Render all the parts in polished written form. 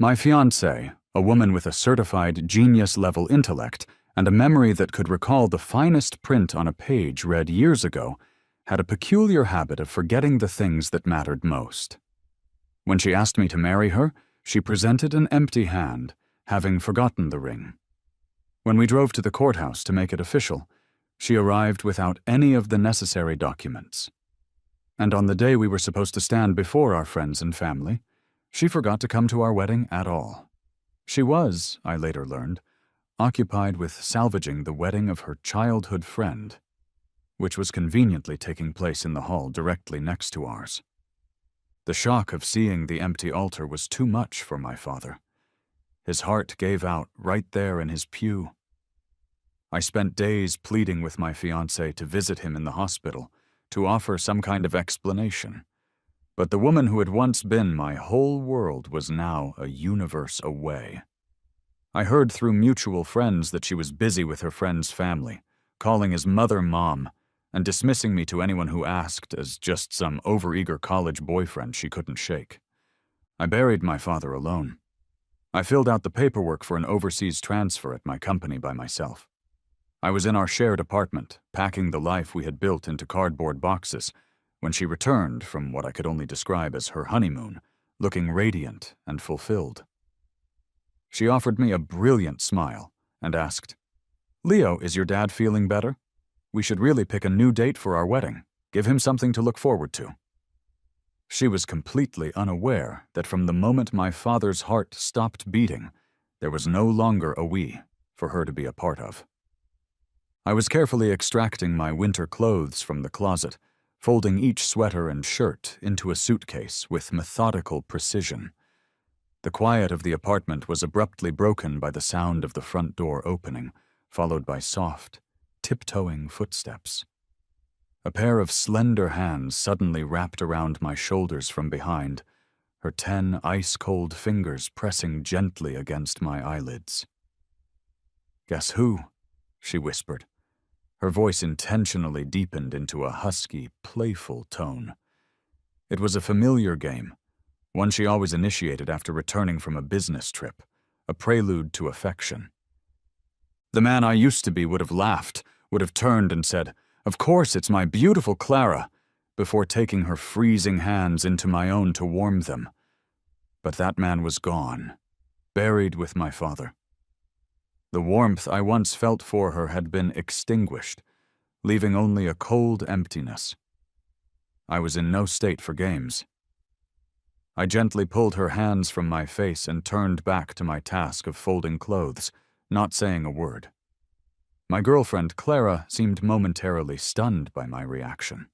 My fiancée, a woman with a certified genius-level intellect and a memory that could recall the finest print on a page read years ago, had a peculiar habit of forgetting the things that mattered most. When she asked me to marry her, she presented an empty hand, having forgotten the ring. When we drove to the courthouse to make it official, she arrived without any of the necessary documents. And on the day we were supposed to stand before our friends and family, she forgot to come to our wedding at all. She was, I later learned, occupied with salvaging the wedding of her childhood friend, which was conveniently taking place in the hall directly next to ours. The shock of seeing the empty altar was too much for my father. His heart gave out right there in his pew. I spent days pleading with my fiancée to visit him in the hospital, to offer some kind of explanation. But the woman who had once been my whole world was now a universe away. I heard through mutual friends that she was busy with her friend's family, calling his mother Mom, and dismissing me to anyone who asked as just some overeager college boyfriend she couldn't shake. I buried my father alone. I filled out the paperwork for an overseas transfer at my company by myself. I was in our shared apartment, packing the life we had built into cardboard boxes, when she returned from what I could only describe as her honeymoon, looking radiant and fulfilled. She offered me a brilliant smile and asked, "Leo, is your dad feeling better? We should really pick a new date for our wedding. Give him something to look forward to." She was completely unaware that from the moment my father's heart stopped beating, there was no longer a we for her to be a part of. I was carefully extracting my winter clothes from the closet, folding each sweater and shirt into a suitcase with methodical precision. The quiet of the apartment was abruptly broken by the sound of the front door opening, followed by soft, tiptoeing footsteps. A pair of slender hands suddenly wrapped around my shoulders from behind, her 10 ice-cold fingers pressing gently against my eyelids. "Guess who?" she whispered. Her voice intentionally deepened into a husky, playful tone. It was a familiar game, one she always initiated after returning from a business trip, a prelude to affection. The man I used to be would have laughed, would have turned and said, "Of course, it's my beautiful Clara," before taking her freezing hands into my own to warm them. But that man was gone, buried with my father. The warmth I once felt for her had been extinguished, leaving only a cold emptiness. I was in no state for games. I gently pulled her hands from my face and turned back to my task of folding clothes, not saying a word. My girlfriend, Clara, seemed momentarily stunned by my reaction.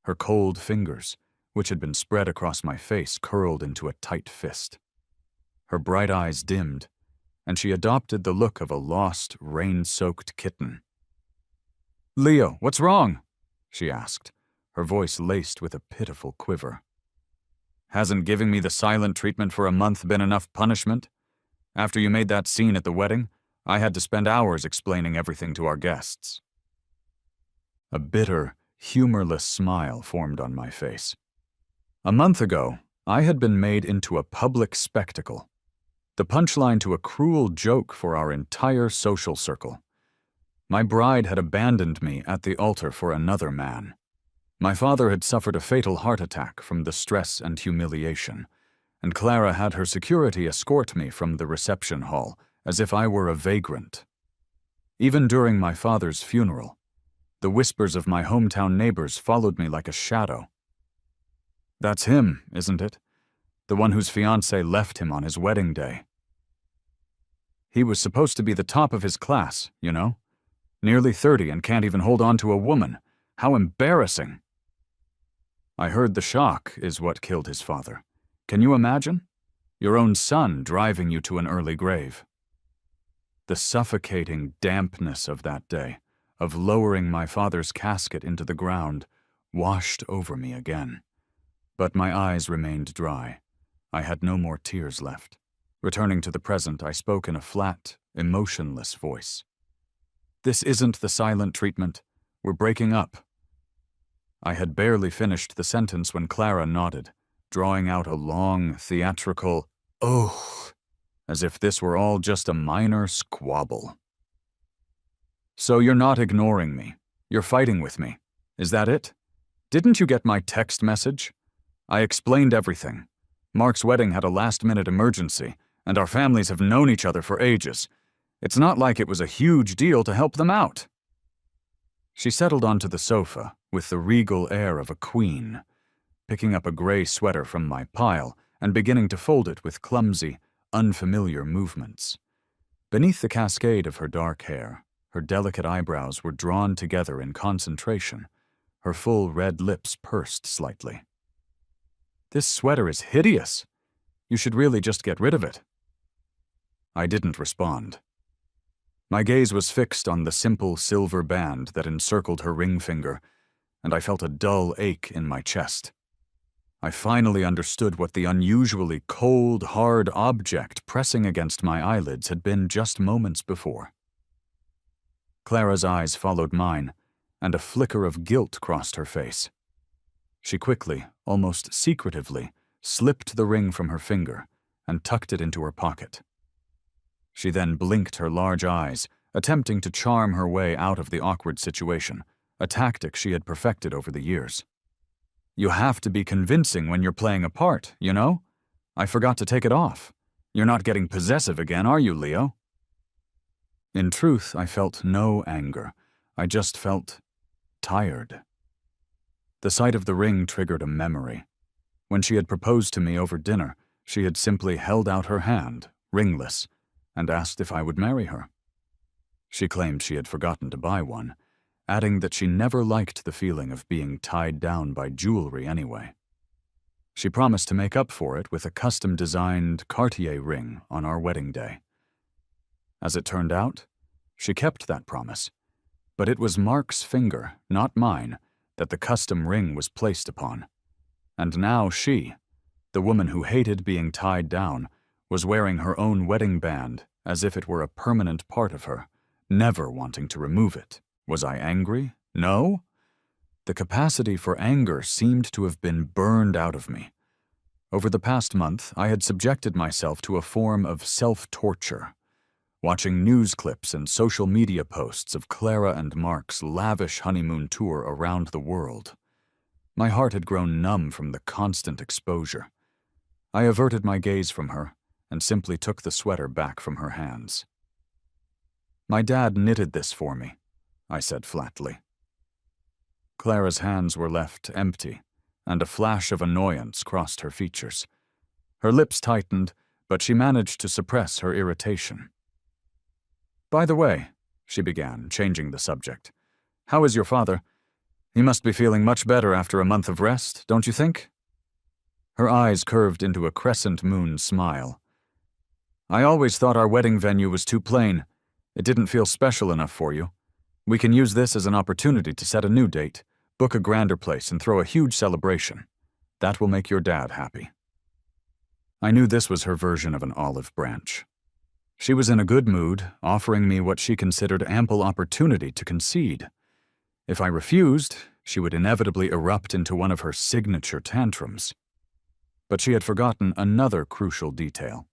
Her cold fingers, which had been spread across my face, curled into a tight fist. Her bright eyes dimmed, and she adopted the look of a lost, rain-soaked kitten. "Leo, what's wrong?" she asked, her voice laced with a pitiful quiver. "Hasn't giving me the silent treatment for a month been enough punishment? After you made that scene at the wedding, I had to spend hours explaining everything to our guests." A bitter, humorless smile formed on my face. A month ago, I had been made into a public spectacle, the punchline to a cruel joke for our entire social circle. My bride had abandoned me at the altar for another man. My father had suffered a fatal heart attack from the stress and humiliation, and Clara had her security escort me from the reception hall as if I were a vagrant. Even during my father's funeral, the whispers of my hometown neighbors followed me like a shadow. "That's him, isn't it? The one whose fiancée left him on his wedding day. He was supposed to be the top of his class, you know? Nearly 30 and can't even hold on to a woman. How embarrassing." I heard the shock is what killed his father. Can you imagine? Your own son driving you to an early grave. The suffocating dampness of that day, of lowering my father's casket into the ground, washed over me again. But my eyes remained dry. I had no more tears left. Returning to the present, I spoke in a flat, emotionless voice. "This isn't the silent treatment. We're breaking up." I had barely finished the sentence when Clara nodded, drawing out a long, theatrical "oh" as if this were all just a minor squabble. "So you're not ignoring me. You're fighting with me. Is that it? Didn't you get my text message? I explained everything. Mark's wedding had a last-minute emergency, and our families have known each other for ages. It's not like it was a huge deal to help them out." She settled onto the sofa with the regal air of a queen, picking up a gray sweater from my pile and beginning to fold it with clumsy, unfamiliar movements. Beneath the cascade of her dark hair, her delicate eyebrows were drawn together in concentration, her full red lips pursed slightly. "This sweater is hideous. You should really just get rid of it." I didn't respond. My gaze was fixed on the simple silver band that encircled her ring finger, and I felt a dull ache in my chest. I finally understood what the unusually cold, hard object pressing against my eyelids had been just moments before. Clara's eyes followed mine, and a flicker of guilt crossed her face. She quickly, almost secretively, slipped the ring from her finger and tucked it into her pocket. She then blinked her large eyes, attempting to charm her way out of the awkward situation, a tactic she had perfected over the years. "You have to be convincing when you're playing a part, you know? I forgot to take it off. You're not getting possessive again, are you, Leo?" In truth, I felt no anger. I just felt tired. The sight of the ring triggered a memory. When she had proposed to me over dinner, she had simply held out her hand, ringless, and asked if I would marry her. She claimed she had forgotten to buy one, adding that she never liked the feeling of being tied down by jewelry anyway. She promised to make up for it with a custom-designed Cartier ring on our wedding day. As it turned out, she kept that promise, but it was Mark's finger, not mine, that the custom ring was placed upon. And now she, the woman who hated being tied down, was wearing her own wedding band as if it were a permanent part of her, never wanting to remove it. Was I angry? No. The capacity for anger seemed to have been burned out of me. Over the past month, I had subjected myself to a form of self-torture, watching news clips and social media posts of Clara and Mark's lavish honeymoon tour around the world. My heart had grown numb from the constant exposure. I averted my gaze from her and simply took the sweater back from her hands. "My dad knitted this for me," I said flatly. Clara's hands were left empty, and a flash of annoyance crossed her features. Her lips tightened, but she managed to suppress her irritation. "By the way," she began, changing the subject, "how is your father? He must be feeling much better after a month of rest, don't you think?" Her eyes curved into a crescent moon smile. "I always thought our wedding venue was too plain. It didn't feel special enough for you. We can use this as an opportunity to set a new date, book a grander place, and throw a huge celebration. That will make your dad happy." I knew this was her version of an olive branch. She was in a good mood, offering me what she considered ample opportunity to concede. If I refused, she would inevitably erupt into one of her signature tantrums. But she had forgotten another crucial detail.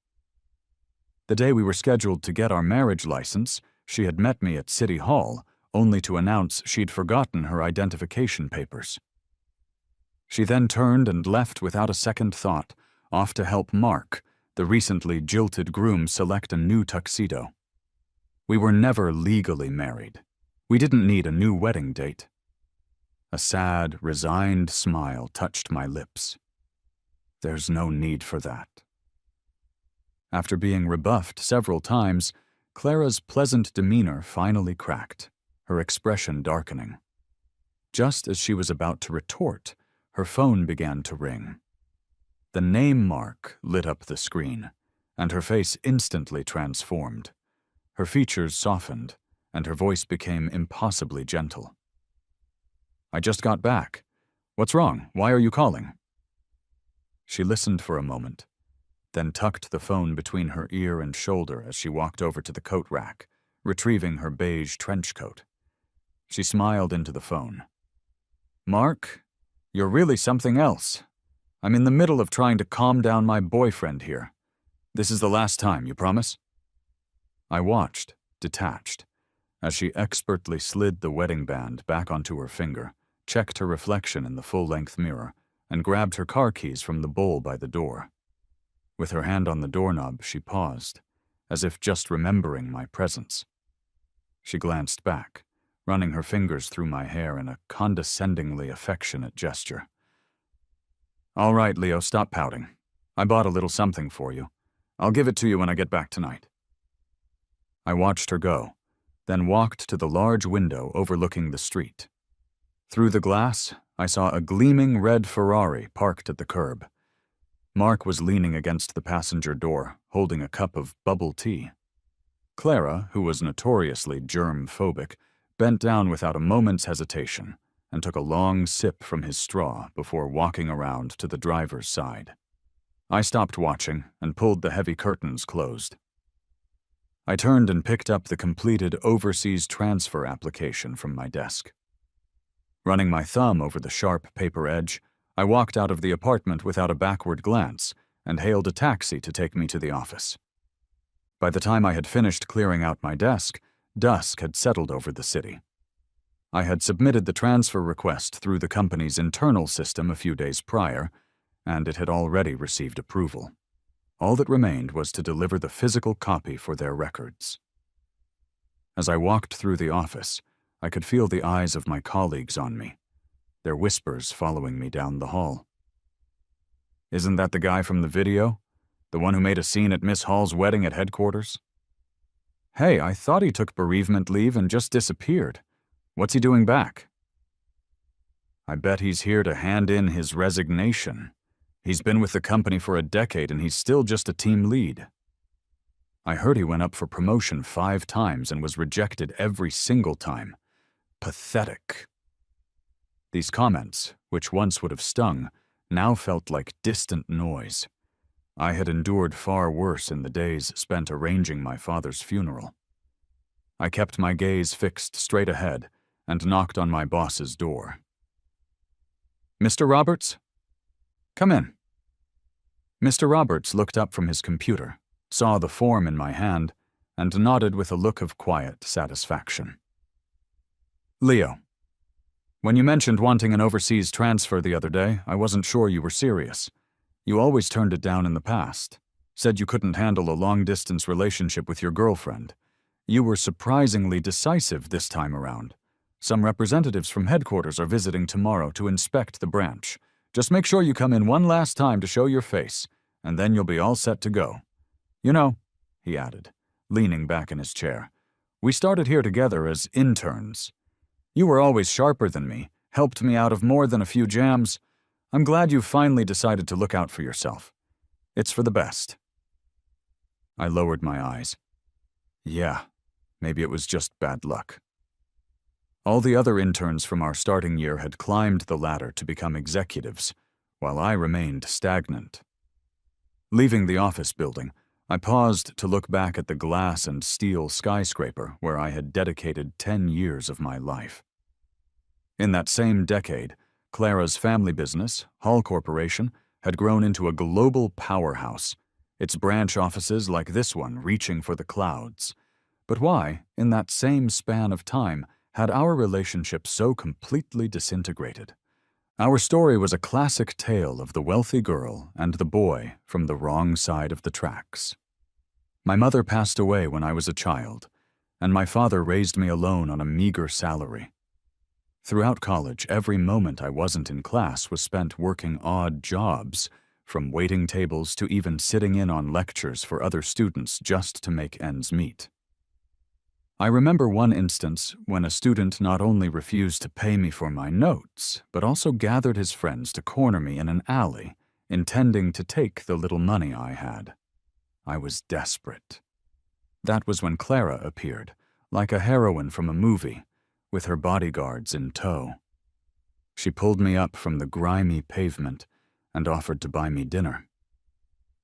The day we were scheduled to get our marriage license, she had met me at City Hall, only to announce she'd forgotten her identification papers. She then turned and left without a second thought, off to help Mark, the recently jilted groom, select a new tuxedo. We were never legally married. We didn't need a new wedding date. A sad, resigned smile touched my lips. There's no need for that. After being rebuffed several times, Clara's pleasant demeanor finally cracked, her expression darkening. Just as she was about to retort, her phone began to ring. The name Mark lit up the screen, and her face instantly transformed. Her features softened, and her voice became impossibly gentle. "I just got back. What's wrong? Why are you calling?" She listened for a moment, then tucked the phone between her ear and shoulder as she walked over to the coat rack, retrieving her beige trench coat. She smiled into the phone. "Mark, you're really something else. I'm in the middle of trying to calm down my boyfriend here. This is the last time, you promise? I watched, detached, as she expertly slid the wedding band back onto her finger, checked her reflection in the full-length mirror, and grabbed her car keys from the bowl by the door. With her hand on the doorknob, she paused, as if just remembering my presence. She glanced back, running her fingers through my hair in a condescendingly affectionate gesture. All right, Leo, stop pouting. I bought a little something for you. I'll give it to you when I get back tonight. I watched her go, then walked to the large window overlooking the street. Through the glass, I saw a gleaming red Ferrari parked at the curb. Mark was leaning against the passenger door, holding a cup of bubble tea. Clara, who was notoriously germ-phobic, bent down without a moment's hesitation and took a long sip from his straw before walking around to the driver's side. I stopped watching and pulled the heavy curtains closed. I turned and picked up the completed overseas transfer application from my desk. Running my thumb over the sharp paper edge, I walked out of the apartment without a backward glance and hailed a taxi to take me to the office. By the time I had finished clearing out my desk, dusk had settled over the city. I had submitted the transfer request through the company's internal system a few days prior, and it had already received approval. All that remained was to deliver the physical copy for their records. As I walked through the office, I could feel the eyes of my colleagues on me, their whispers following me down the hall. Isn't that the guy from the video? The one who made a scene at Miss Hall's wedding at headquarters? Hey, I thought he took bereavement leave and just disappeared. What's he doing back? I bet he's here to hand in his resignation. He's been with the company for a decade and he's still just a team lead. I heard he went up for promotion 5 times and was rejected every single time. Pathetic. These comments, which once would have stung, now felt like distant noise. I had endured far worse in the days spent arranging my father's funeral. I kept my gaze fixed straight ahead and knocked on my boss's door. Mr. Roberts? Come in. Mr. Roberts looked up from his computer, saw the form in my hand, and nodded with a look of quiet satisfaction. Leo, when you mentioned wanting an overseas transfer the other day, I wasn't sure you were serious. You always turned it down in the past, said you couldn't handle a long-distance relationship with your girlfriend. You were surprisingly decisive this time around. Some representatives from headquarters are visiting tomorrow to inspect the branch. Just make sure you come in one last time to show your face, and then you'll be all set to go. You know, he added, leaning back in his chair, we started here together as interns. You were always sharper than me, helped me out of more than a few jams. I'm glad you finally decided to look out for yourself. It's for the best. I lowered my eyes. Yeah, maybe it was just bad luck. All the other interns from our starting year had climbed the ladder to become executives, while I remained stagnant. Leaving the office building, I paused to look back at the glass and steel skyscraper where I had dedicated 10 years of my life. In that same decade, Clara's family business, Hall Corporation, had grown into a global powerhouse, its branch offices like this one reaching for the clouds. But why, in that same span of time, had our relationship so completely disintegrated? Our story was a classic tale of the wealthy girl and the boy from the wrong side of the tracks. My mother passed away when I was a child, and my father raised me alone on a meager salary. Throughout college, every moment I wasn't in class was spent working odd jobs, from waiting tables to even sitting in on lectures for other students just to make ends meet. I remember one instance when a student not only refused to pay me for my notes, but also gathered his friends to corner me in an alley, intending to take the little money I had. I was desperate. That was when Clara appeared, like a heroine from a movie, with her bodyguards in tow. She pulled me up from the grimy pavement and offered to buy me dinner.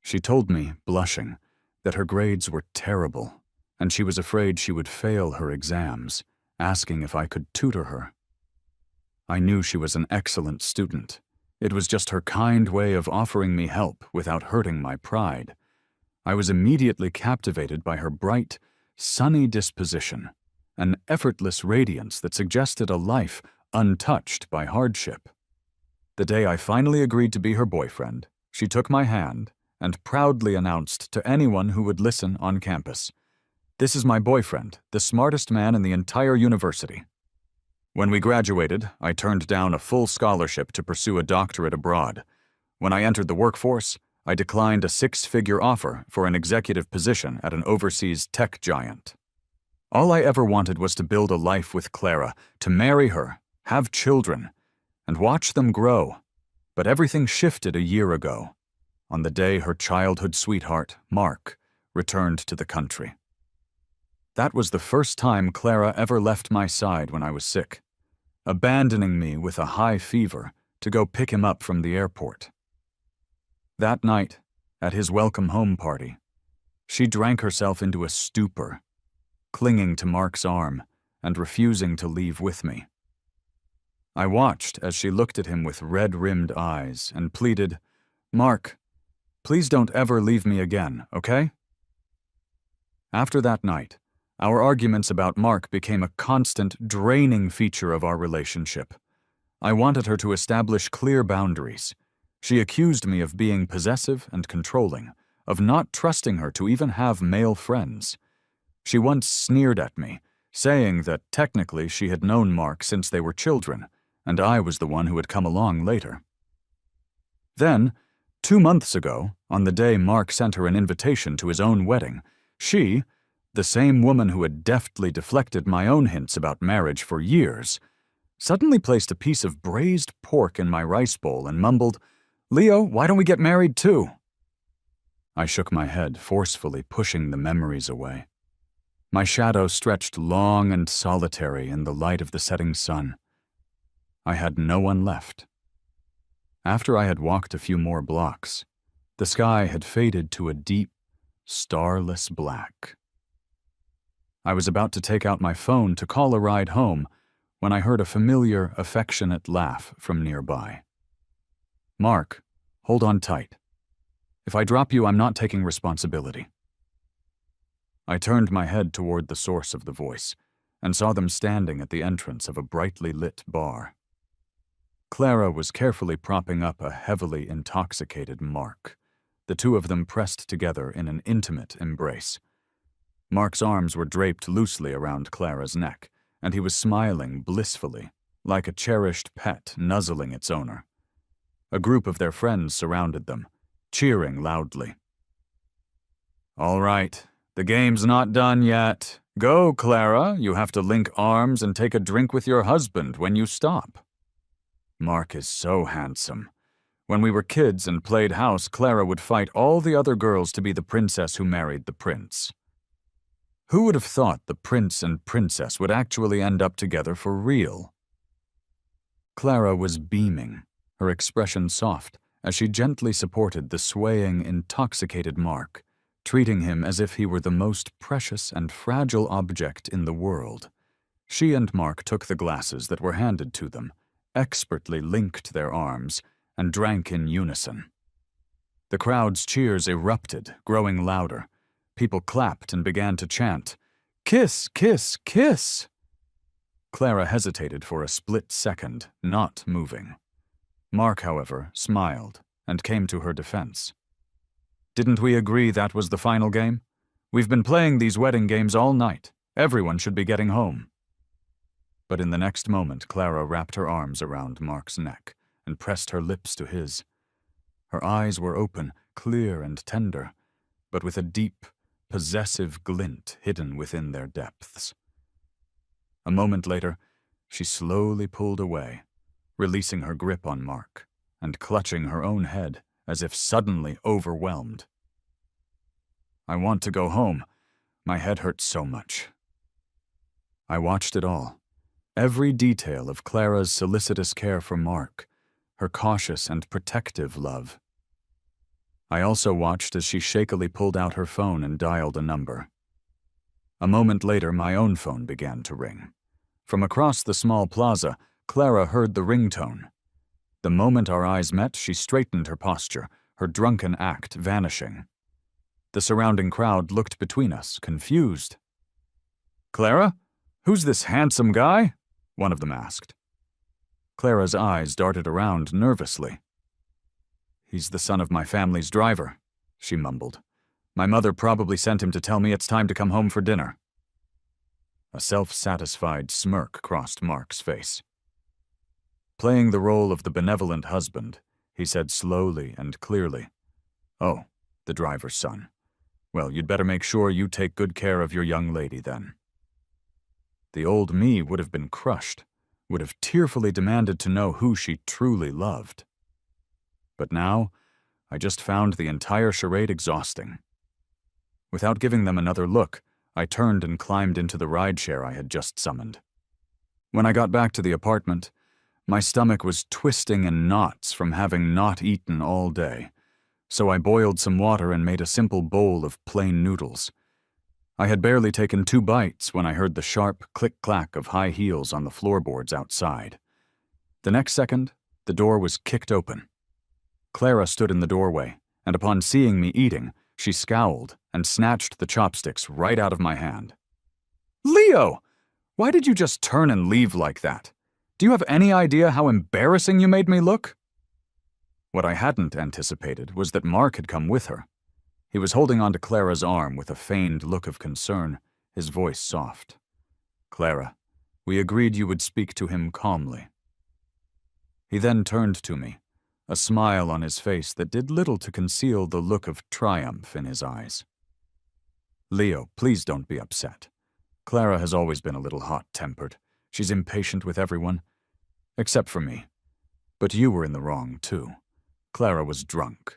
She told me, blushing, that her grades were terrible, and she was afraid she would fail her exams, asking if I could tutor her. I knew she was an excellent student. It was just her kind way of offering me help without hurting my pride. I was immediately captivated by her bright, sunny disposition, an effortless radiance that suggested a life untouched by hardship. The day I finally agreed to be her boyfriend, she took my hand and proudly announced to anyone who would listen on campus, "This is my boyfriend, the smartest man in the entire university." When we graduated, I turned down a full scholarship to pursue a doctorate abroad. When I entered the workforce, I declined a six-figure offer for an executive position at an overseas tech giant. All I ever wanted was to build a life with Clara, to marry her, have children, and watch them grow. But everything shifted a year ago, on the day her childhood sweetheart, Mark, returned to the country. That was the first time Clara ever left my side when I was sick, abandoning me with a high fever to go pick him up from the airport. That night, at his welcome home party, she drank herself into a stupor, clinging to Mark's arm and refusing to leave with me. I watched as she looked at him with red-rimmed eyes and pleaded, "Mark, please don't ever leave me again, okay?" After that night, our arguments about Mark became a constant, draining feature of our relationship. I wanted her to establish clear boundaries. She accused me of being possessive and controlling, of not trusting her to even have male friends. She once sneered at me, saying that technically she had known Mark since they were children, and I was the one who had come along later. Then, 2 months ago, on the day Mark sent her an invitation to his own wedding, she, the same woman who had deftly deflected my own hints about marriage for years, suddenly placed a piece of braised pork in my rice bowl and mumbled, "Leo, why don't we get married too?" I shook my head, forcefully pushing the memories away. My shadow stretched long and solitary in the light of the setting sun. I had no one left. After I had walked a few more blocks, the sky had faded to a deep, starless black. I was about to take out my phone to call a ride home when I heard a familiar, affectionate laugh from nearby. "Mark, hold on tight. If I drop you, I'm not taking responsibility." I turned my head toward the source of the voice and saw them standing at the entrance of a brightly lit bar. Clara was carefully propping up a heavily intoxicated Mark, the two of them pressed together in an intimate embrace. Mark's arms were draped loosely around Clara's neck, and he was smiling blissfully, like a cherished pet nuzzling its owner. A group of their friends surrounded them, cheering loudly. "All right, the game's not done yet. Go, Clara, you have to link arms and take a drink with your husband when you stop." Mark is so handsome. When we were kids and played house, Clara would fight all the other girls to be the princess who married the prince. Who would have thought the prince and princess would actually end up together for real? Clara was beaming, her expression soft, as she gently supported the swaying, intoxicated Mark, treating him as if he were the most precious and fragile object in the world. She and Mark took the glasses that were handed to them, expertly linked their arms, and drank in unison. The crowd's cheers erupted, growing louder. People clapped and began to chant, "Kiss, kiss, kiss!" Clara hesitated for a split second, not moving. Mark, however, smiled and came to her defense. "Didn't we agree that was the final game? We've been playing these wedding games all night. Everyone should be getting home." But in the next moment, Clara wrapped her arms around Mark's neck and pressed her lips to his. Her eyes were open, clear and tender, but with a deep, possessive glint hidden within their depths. A moment later, she slowly pulled away, releasing her grip on Mark and clutching her own head as if suddenly overwhelmed. "I want to go home. My head hurts so much." I watched it all, every detail of Clara's solicitous care for Mark, her cautious and protective love. I also watched as she shakily pulled out her phone and dialed a number. A moment later, my own phone began to ring. From across the small plaza, Clara heard the ringtone. The moment our eyes met, she straightened her posture, her drunken act vanishing. The surrounding crowd looked between us, confused. "Clara? Who's this handsome guy?" one of them asked. Clara's eyes darted around nervously. "He's the son of my family's driver," she mumbled. "My mother probably sent him to tell me it's time to come home for dinner." A self-satisfied smirk crossed Mark's face. Playing the role of the benevolent husband, he said slowly and clearly, "Oh, the driver's son. Well, you'd better make sure you take good care of your young lady then." The old me would have been crushed, would have tearfully demanded to know who she truly loved. But now, I just found the entire charade exhausting. Without giving them another look, I turned and climbed into the rideshare I had just summoned. When I got back to the apartment, my stomach was twisting in knots from having not eaten all day, so I boiled some water and made a simple bowl of plain noodles. I had barely taken 2 bites when I heard the sharp click-clack of high heels on the floorboards outside. The next second, the door was kicked open. Clara stood in the doorway, and upon seeing me eating, she scowled and snatched the chopsticks right out of my hand. "Leo! Why did you just turn and leave like that? Do you have any idea how embarrassing you made me look?" What I hadn't anticipated was that Mark had come with her. He was holding onto Clara's arm with a feigned look of concern, his voice soft. "Clara, we agreed you would speak to him calmly." He then turned to me, a smile on his face that did little to conceal the look of triumph in his eyes. "Leo, please don't be upset. Clara has always been a little hot-tempered. She's impatient with everyone, except for me. But you were in the wrong, too. Clara was drunk.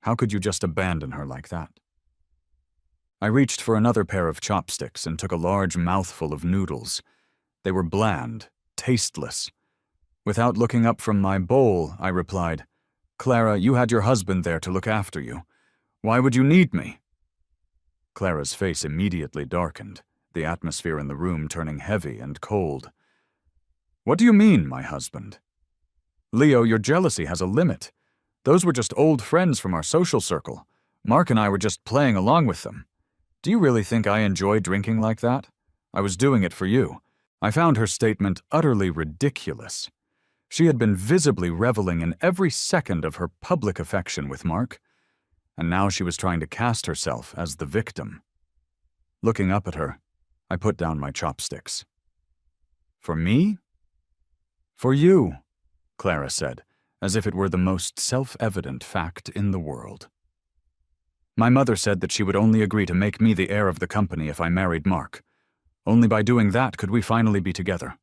How could you just abandon her like that?" I reached for another pair of chopsticks and took a large mouthful of noodles. They were bland, tasteless. Without looking up from my bowl, I replied, "Clara, you had your husband there to look after you. Why would you need me?" Clara's face immediately darkened, the atmosphere in the room turning heavy and cold. "What do you mean, my husband?" "Leo, your jealousy has a limit. Those were just old friends from our social circle. Mark and I were just playing along with them. Do you really think I enjoy drinking like that? I was doing it for you." I found her statement utterly ridiculous. She had been visibly reveling in every second of her public affection with Mark, and now she was trying to cast herself as the victim. Looking up at her, I put down my chopsticks. "For me?" "For you," Clara said, as if it were the most self-evident fact in the world. "My mother said that she would only agree to make me the heir of the company if I married Mark. Only by doing that could we finally be together.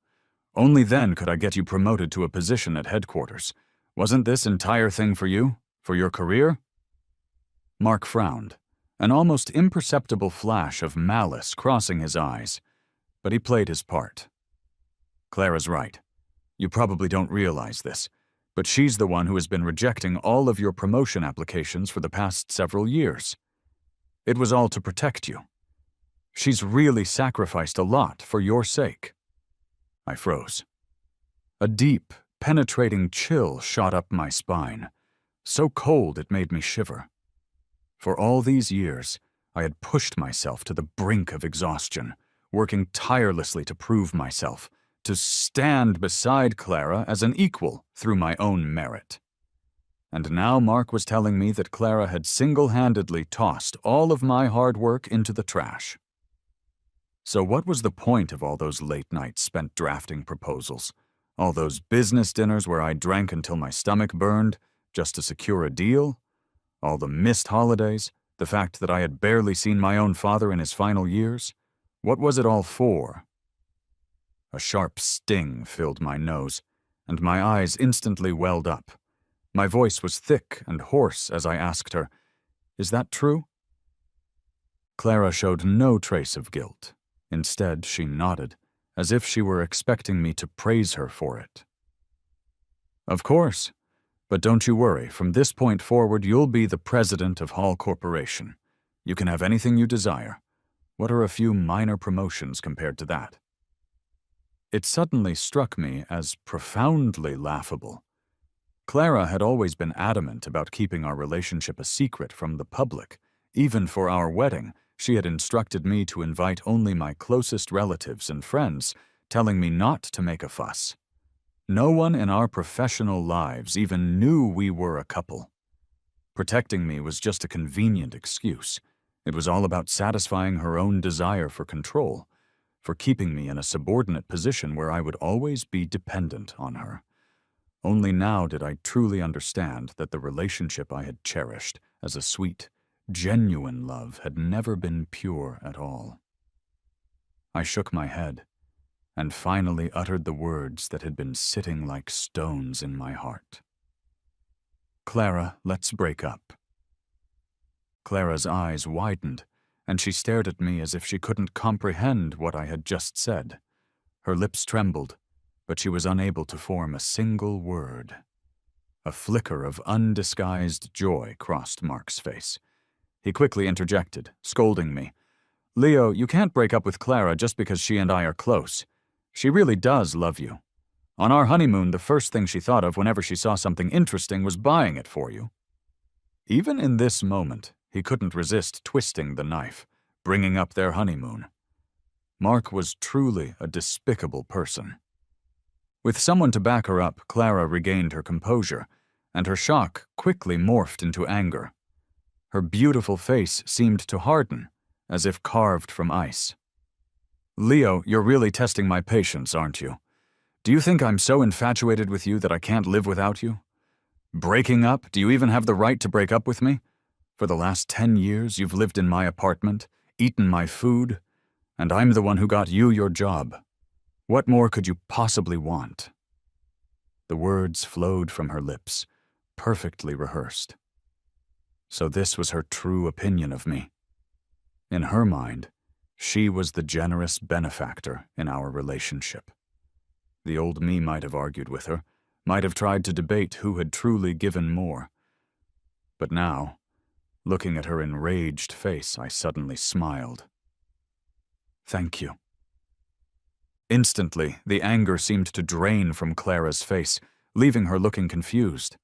Only then could I get you promoted to a position at headquarters. Wasn't this entire thing for you? For your career?" Mark frowned, an almost imperceptible flash of malice crossing his eyes, but he played his part. "Clara's right. You probably don't realize this, but she's the one who has been rejecting all of your promotion applications for the past several years. It was all to protect you. She's really sacrificed a lot for your sake." I froze. A deep, penetrating chill shot up my spine, so cold it made me shiver. For all these years, I had pushed myself to the brink of exhaustion, working tirelessly to prove myself, to stand beside Clara as an equal through my own merit. And now Mark was telling me that Clara had single-handedly tossed all of my hard work into the trash. So what was the point of all those late nights spent drafting proposals? All those business dinners where I drank until my stomach burned just to secure a deal? All the missed holidays? The fact that I had barely seen my own father in his final years? What was it all for? A sharp sting filled my nose, and my eyes instantly welled up. My voice was thick and hoarse as I asked her, "Is that true?" Clara showed no trace of guilt. Instead, she nodded, as if she were expecting me to praise her for it. "Of course. But don't you worry, from this point forward you'll be the president of Hall Corporation. You can have anything you desire. What are a few minor promotions compared to that?" It suddenly struck me as profoundly laughable. Clara had always been adamant about keeping our relationship a secret from the public, Even for our wedding, she had instructed me to invite only my closest relatives and friends, telling me not to make a fuss. No one in our professional lives even knew we were a couple. Protecting me was just a convenient excuse. It was all about satisfying her own desire for control, for keeping me in a subordinate position where I would always be dependent on her. Only now did I truly understand that the relationship I had cherished as a sweet, genuine love had never been pure at all. I shook my head and finally uttered the words that had been sitting like stones in my heart. "Clara, let's break up." Clara's eyes widened, and she stared at me as if she couldn't comprehend what I had just said. Her lips trembled, but she was unable to form a single word. A flicker of undisguised joy crossed Mark's face. He quickly interjected, scolding me. "Leo, you can't break up with Clara just because she and I are close. She really does love you. On our honeymoon, the first thing she thought of whenever she saw something interesting was buying it for you." Even in this moment, he couldn't resist twisting the knife, bringing up their honeymoon. Mark was truly a despicable person. With someone to back her up, Clara regained her composure, and her shock quickly morphed into anger. Her beautiful face seemed to harden, as if carved from ice. "Leo, you're really testing my patience, aren't you? Do you think I'm so infatuated with you that I can't live without you? Breaking up? Do you even have the right to break up with me? For the last 10 years, you've lived in my apartment, eaten my food, and I'm the one who got you your job. What more could you possibly want?" The words flowed from her lips, perfectly rehearsed. So this was her true opinion of me. In her mind, she was the generous benefactor in our relationship. The old me might have argued with her, might have tried to debate who had truly given more. But now, looking at her enraged face, I suddenly smiled. "Thank you." Instantly, the anger seemed to drain from Clara's face, leaving her looking confused.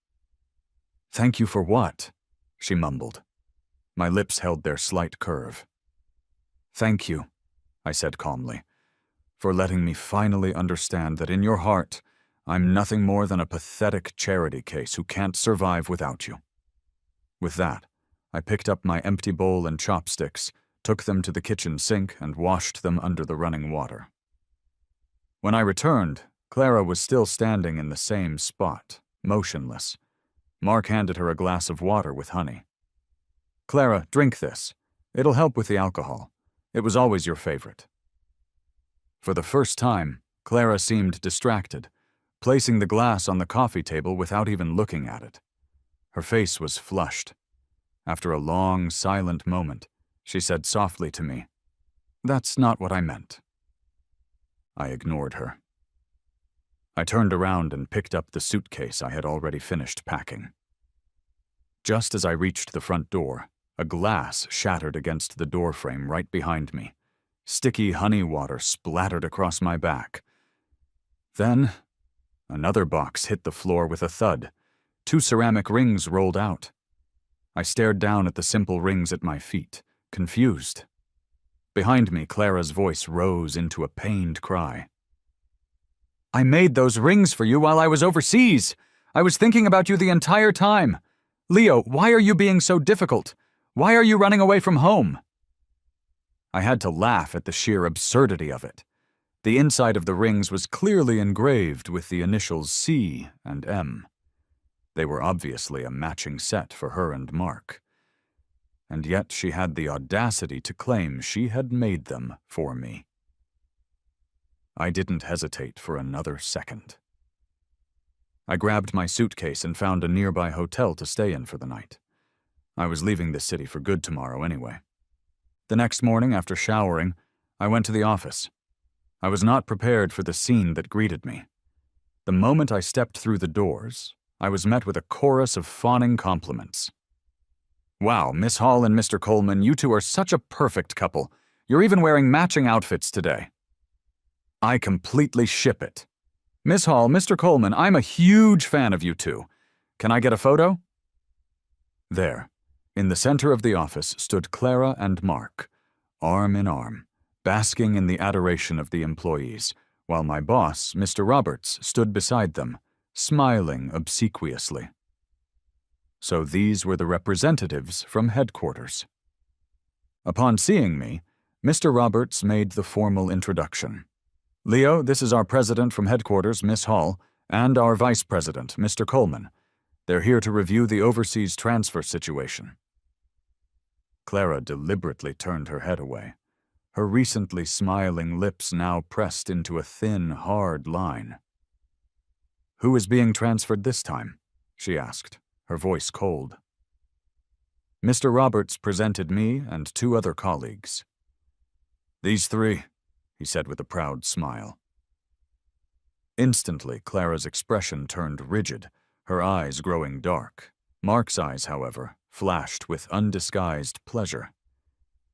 "Thank you for what?" she mumbled. My lips held their slight curve. "Thank you," I said calmly, "for letting me finally understand that in your heart, I'm nothing more than a pathetic charity case who can't survive without you." With that, I picked up my empty bowl and chopsticks, took them to the kitchen sink, and washed them under the running water. When I returned, Clara was still standing in the same spot, motionless. Mark handed her a glass of water with honey. "Clara, drink this. It'll help with the alcohol. It was always your favorite." For the first time, Clara seemed distracted, placing the glass on the coffee table without even looking at it. Her face was flushed. After a long, silent moment, she said softly to me, "That's not what I meant." I ignored her. I turned around and picked up the suitcase I had already finished packing. Just as I reached the front door, a glass shattered against the doorframe right behind me. Sticky honey water splattered across my back. Then, another box hit the floor with a thud. 2 ceramic rings rolled out. I stared down at the simple rings at my feet, confused. Behind me, Clara's voice rose into a pained cry. "I made those rings for you while I was overseas. I was thinking about you the entire time. Leo, why are you being so difficult? Why are you running away from home?" I had to laugh at the sheer absurdity of it. The inside of the rings was clearly engraved with the initials C and M. They were obviously a matching set for her and Mark. And yet she had the audacity to claim she had made them for me. I didn't hesitate for another second. I grabbed my suitcase and found a nearby hotel to stay in for the night. I was leaving the city for good tomorrow anyway. The next morning, after showering, I went to the office. I was not prepared for the scene that greeted me. The moment I stepped through the doors, I was met with a chorus of fawning compliments. "Wow, Miss Hall and Mr. Coleman, you two are such a perfect couple. You're even wearing matching outfits today." I completely ship it. "Miss Hall, Mr. Coleman, I'm a huge fan of you two. Can I get a photo?" There, In the center of the office stood Clara and Mark, arm in arm, basking in the adoration of the employees, while my boss, Mr. Roberts, stood beside them, smiling obsequiously. So these were the representatives from headquarters. Upon seeing me, Mr. Roberts made the formal introduction. "Leo, this is our president from headquarters, Miss Hall, and our vice president, Mr. Coleman. They're here to review the overseas transfer situation." Clara deliberately turned her head away, her recently smiling lips now pressed into a thin, hard line. "Who is being transferred this time?" she asked, her voice cold. Mr. Roberts presented me and 2 other colleagues. "These 3, he said with a proud smile. Instantly, Clara's expression turned rigid, her eyes growing dark. Mark's eyes, however, flashed with undisguised pleasure.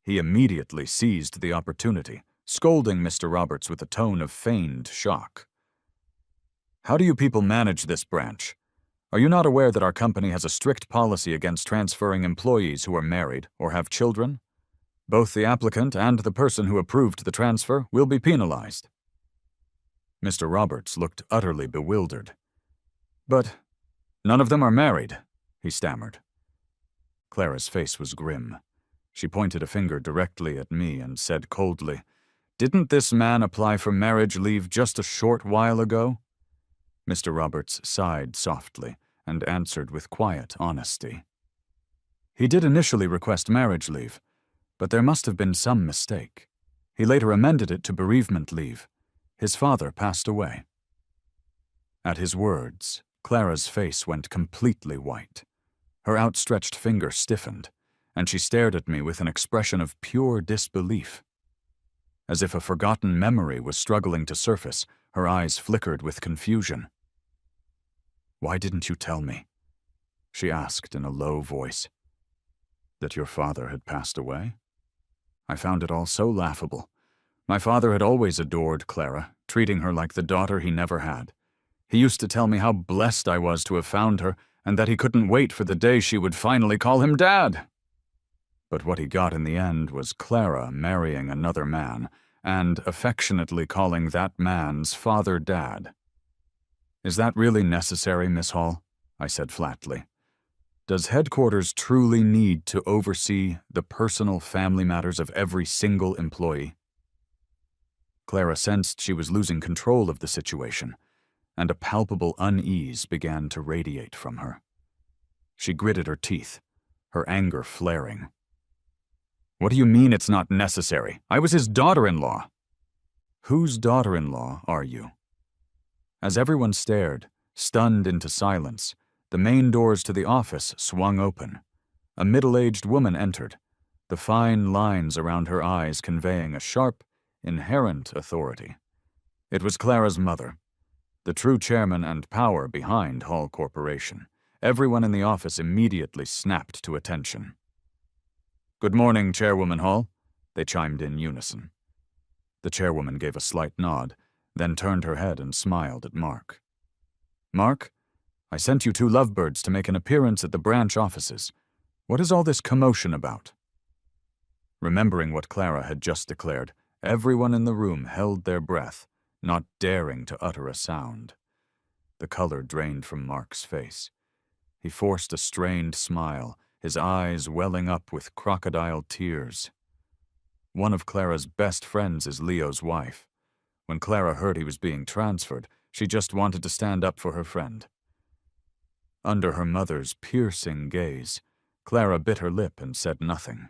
He immediately seized the opportunity, scolding Mr. Roberts with a tone of feigned shock. "How do you people manage this branch? Are you not aware that our company has a strict policy against transferring employees who are married or have children? Both the applicant and the person who approved the transfer will be penalized." Mr. Roberts looked utterly bewildered. "But none of them are married," he stammered. Clara's face was grim. She pointed a finger directly at me and said coldly, "Didn't this man apply for marriage leave just a short while ago?" Mr. Roberts sighed softly and answered with quiet honesty. "He did initially request marriage leave, but there must have been some mistake. He later amended it to bereavement leave. His father passed away." At his words, Clara's face went completely white. Her outstretched finger stiffened, and she stared at me with an expression of pure disbelief. As if a forgotten memory was struggling to surface, her eyes flickered with confusion. "Why didn't you tell me?" she asked in a low voice. "That your father had passed away?" I found it all so laughable. My father had always adored Clara, treating her like the daughter he never had. He used to tell me how blessed I was to have found her, and that he couldn't wait for the day she would finally call him Dad. But what he got in the end was Clara marrying another man, and affectionately calling that man's father Dad. "Is that really necessary, Miss Hall?" I said flatly. "Does headquarters truly need to oversee the personal family matters of every single employee?" Clara sensed she was losing control of the situation, and a palpable unease began to radiate from her. She gritted her teeth, her anger flaring. "What do you mean it's not necessary? I was his daughter-in-law." "Whose daughter-in-law are you?" As everyone stared, stunned into silence, the main doors to the office swung open. A middle-aged woman entered, the fine lines around her eyes conveying a sharp, inherent authority. It was Clara's mother, the true chairman and power behind Hall Corporation. Everyone in the office immediately snapped to attention. "Good morning, Chairwoman Hall," they chimed in unison. The chairwoman gave a slight nod, then turned her head and smiled at Mark. "Mark, I sent you 2 lovebirds to make an appearance at the branch offices. What is all this commotion about?" Remembering what Clara had just declared, everyone in the room held their breath, not daring to utter a sound. The color drained from Mark's face. He forced a strained smile, his eyes welling up with crocodile tears. One of Clara's best friends is Leo's wife. When Clara heard he was being transferred, she just wanted to stand up for her friend. Under her mother's piercing gaze, Clara bit her lip and said nothing,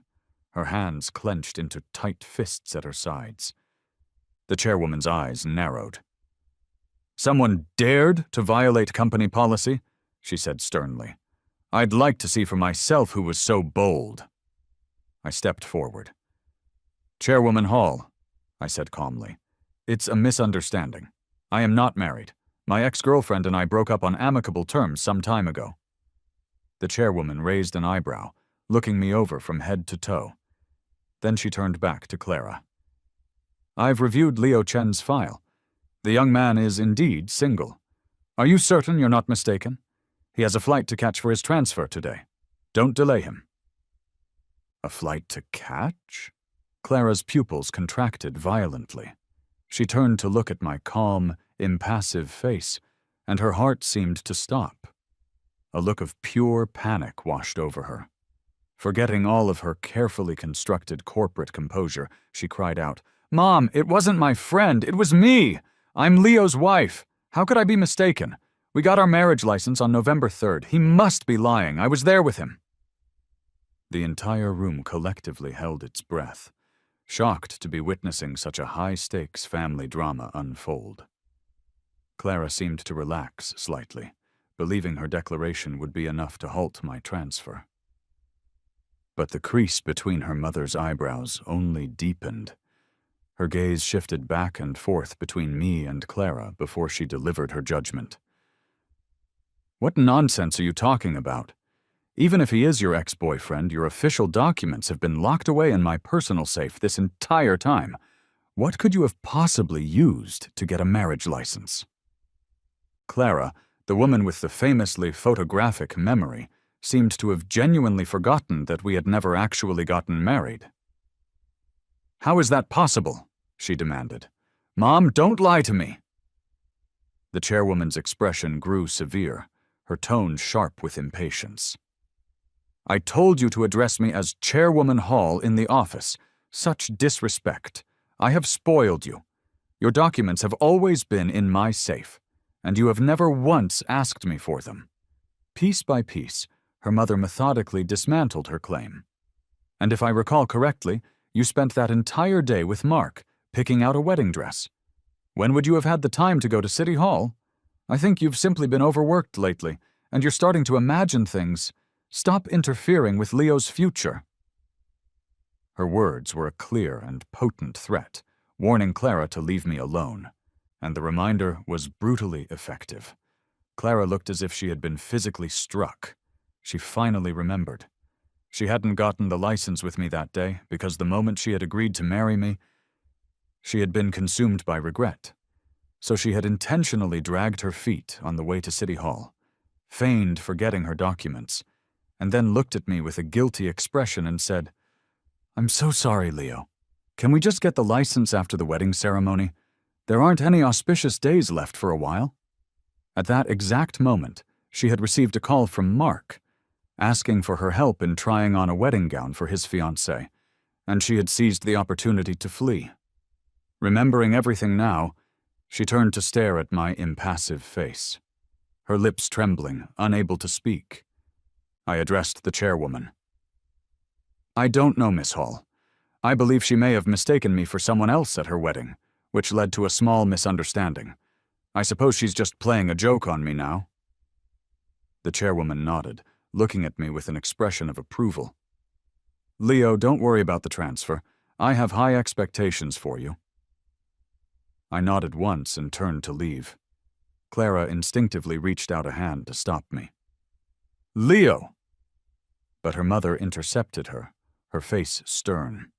her hands clenched into tight fists at her sides. The chairwoman's eyes narrowed. "Someone dared to violate company policy?" she said sternly. "I'd like to see for myself who was so bold." I stepped forward. "Chairwoman Hall," I said calmly, "it's a misunderstanding. I am not married. My ex-girlfriend and I broke up on amicable terms some time ago." The chairwoman raised an eyebrow, looking me over from head to toe. Then she turned back to Clara. "I've reviewed Leo Chen's file. The young man is indeed single. Are you certain you're not mistaken? He has a flight to catch for his transfer today. Don't delay him." A flight to catch? Clara's pupils contracted violently. She turned to look at my calm, impassive face, and her heart seemed to stop. A look of pure panic washed over her. Forgetting all of her carefully constructed corporate composure, she cried out, "Mom, it wasn't my friend, it was me! I'm Leo's wife! How could I be mistaken? We got our marriage license on November 3rd. He must be lying. I was there with him." The entire room collectively held its breath, shocked to be witnessing such a high-stakes family drama unfold. Clara seemed to relax slightly, believing her declaration would be enough to halt my transfer. But the crease between her mother's eyebrows only deepened. Her gaze shifted back and forth between me and Clara before she delivered her judgment. "What nonsense are you talking about? Even if he is your ex-boyfriend, your official documents have been locked away in my personal safe this entire time. What could you have possibly used to get a marriage license?" Clara, the woman with the famously photographic memory, seemed to have genuinely forgotten that we had never actually gotten married. "How is that possible?" she demanded. "Mom, don't lie to me." The chairwoman's expression grew severe, her tone sharp with impatience. "I told you to address me as Chairwoman Hall in the office. Such disrespect. I have spoiled you. Your documents have always been in my safe, and you have never once asked me for them." Piece by piece, her mother methodically dismantled her claim. "And if I recall correctly, you spent that entire day with Mark, picking out a wedding dress. When would you have had the time to go to City Hall? I think you've simply been overworked lately, and you're starting to imagine things. Stop interfering with Leo's future." Her words were a clear and potent threat, warning Clara to leave me alone, and the reminder was brutally effective. Clara looked as if she had been physically struck. She finally remembered. She hadn't gotten the license with me that day because the moment she had agreed to marry me, she had been consumed by regret. So she had intentionally dragged her feet on the way to City Hall, feigned forgetting her documents, and then looked at me with a guilty expression and said, "I'm so sorry, Leo. Can we just get the license after the wedding ceremony? There aren't any auspicious days left for a while." At that exact moment, she had received a call from Mark, asking for her help in trying on a wedding gown for his fiancée, and she had seized the opportunity to flee. Remembering everything now, she turned to stare at my impassive face, her lips trembling, unable to speak. I addressed the chairwoman. "I don't know, Miss Hall. I believe she may have mistaken me for someone else at her wedding, which led to a small misunderstanding. I suppose she's just playing a joke on me now." The chairwoman nodded, looking at me with an expression of approval. "Leo, don't worry about the transfer. I have high expectations for you." I nodded once and turned to leave. Clara instinctively reached out a hand to stop me. "Leo!" But her mother intercepted her, her face stern.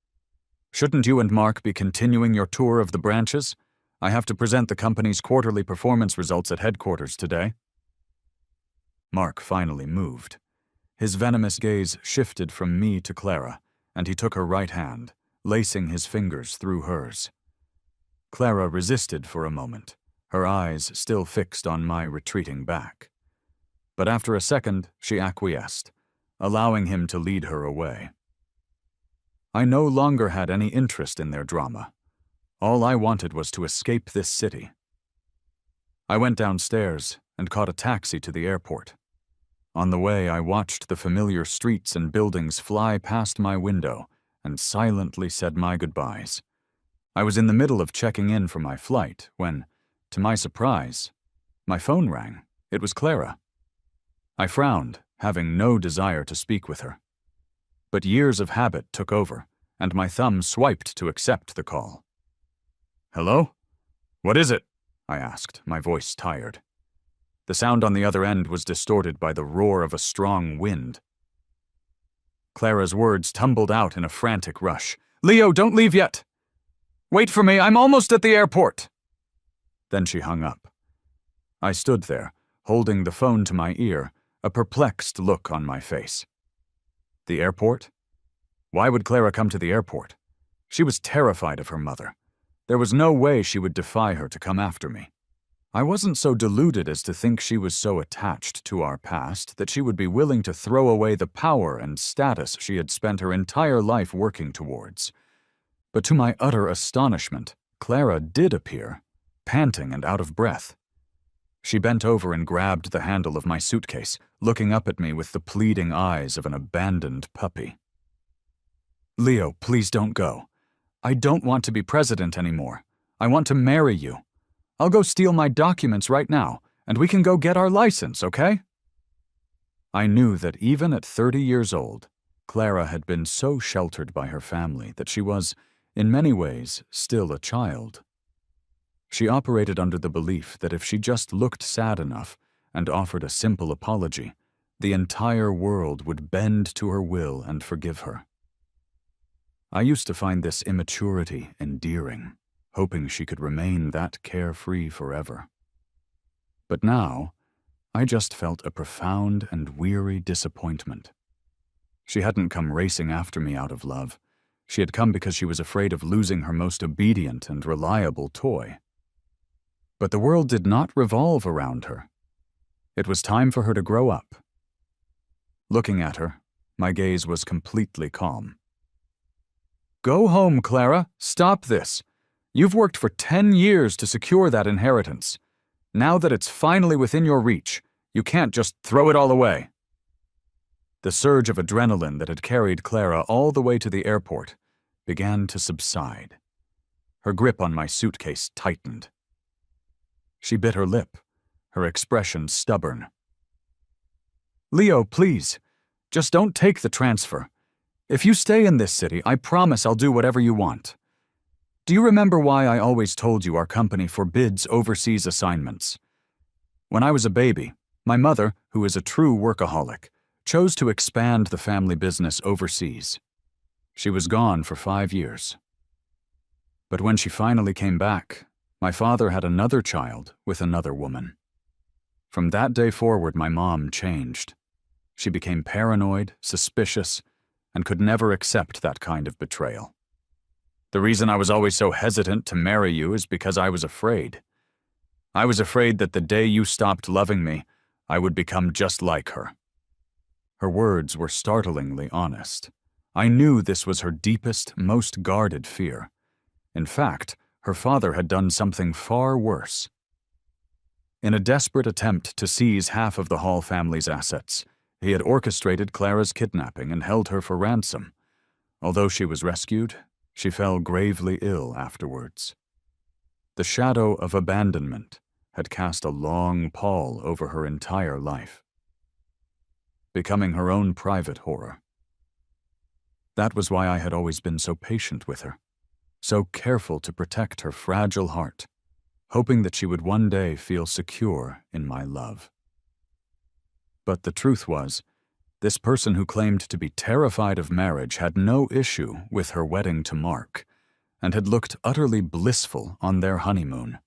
"Shouldn't you and Mark be continuing your tour of the branches? I have to present the company's quarterly performance results at headquarters today." Mark finally moved. His venomous gaze shifted from me to Clara, and he took her right hand, lacing his fingers through hers. Clara resisted for a moment, her eyes still fixed on my retreating back. But after a second, she acquiesced, allowing him to lead her away. I no longer had any interest in their drama. All I wanted was to escape this city. I went downstairs and caught a taxi to the airport. On the way, I watched the familiar streets and buildings fly past my window and silently said my goodbyes. I was in the middle of checking in for my flight when, to my surprise, my phone rang. It was Clara. I frowned, having no desire to speak with her. But years of habit took over, and my thumb swiped to accept the call. "Hello? What is it?" I asked, my voice tired. The sound on the other end was distorted by the roar of a strong wind. Clara's words tumbled out in a frantic rush. "Leo, don't leave yet! Wait for me, I'm almost at the airport!" Then she hung up. I stood there, holding the phone to my ear, a perplexed look on my face. The airport? Why would Clara come to the airport? She was terrified of her mother. There was no way she would defy her to come after me. I wasn't so deluded as to think she was so attached to our past that she would be willing to throw away the power and status she had spent her entire life working towards. But to my utter astonishment, Clara did appear, panting and out of breath. She bent over and grabbed the handle of my suitcase, looking up at me with the pleading eyes of an abandoned puppy. "Leo, please don't go. I don't want to be president anymore. I want to marry you. I'll go steal my documents right now, and we can go get our license, okay?" I knew that even at 30 years old, Clara had been so sheltered by her family that she was, in many ways, still a child. She operated under the belief that if she just looked sad enough and offered a simple apology, the entire world would bend to her will and forgive her. I used to find this immaturity endearing, hoping she could remain that carefree forever. But now, I just felt a profound and weary disappointment. She hadn't come racing after me out of love. She had come because she was afraid of losing her most obedient and reliable toy. But the world did not revolve around her. It was time for her to grow up. Looking at her, my gaze was completely calm. "Go home, Clara. Stop this. You've worked for 10 years to secure that inheritance. Now that it's finally within your reach, you can't just throw it all away." The surge of adrenaline that had carried Clara all the way to the airport began to subside. Her grip on my suitcase tightened. She bit her lip, her expression stubborn. "Leo, please, just don't take the transfer. If you stay in this city, I promise I'll do whatever you want. Do you remember why I always told you our company forbids overseas assignments? When I was a baby, my mother, who is a true workaholic, chose to expand the family business overseas. She was gone for 5 years. But when she finally came back, my father had another child with another woman. From that day forward, my mom changed. She became paranoid, suspicious, and could never accept that kind of betrayal. The reason I was always so hesitant to marry you is because I was afraid. I was afraid that the day you stopped loving me, I would become just like her." Her words were startlingly honest. I knew this was her deepest, most guarded fear. In fact, her father had done something far worse. In a desperate attempt to seize half of the Hall family's assets, he had orchestrated Clara's kidnapping and held her for ransom. Although she was rescued, she fell gravely ill afterwards. The shadow of abandonment had cast a long pall over her entire life, becoming her own private horror. That was why I had always been so patient with her, so careful to protect her fragile heart, hoping that she would one day feel secure in my love. But the truth was, this person who claimed to be terrified of marriage had no issue with her wedding to Mark, and had looked utterly blissful on their honeymoon.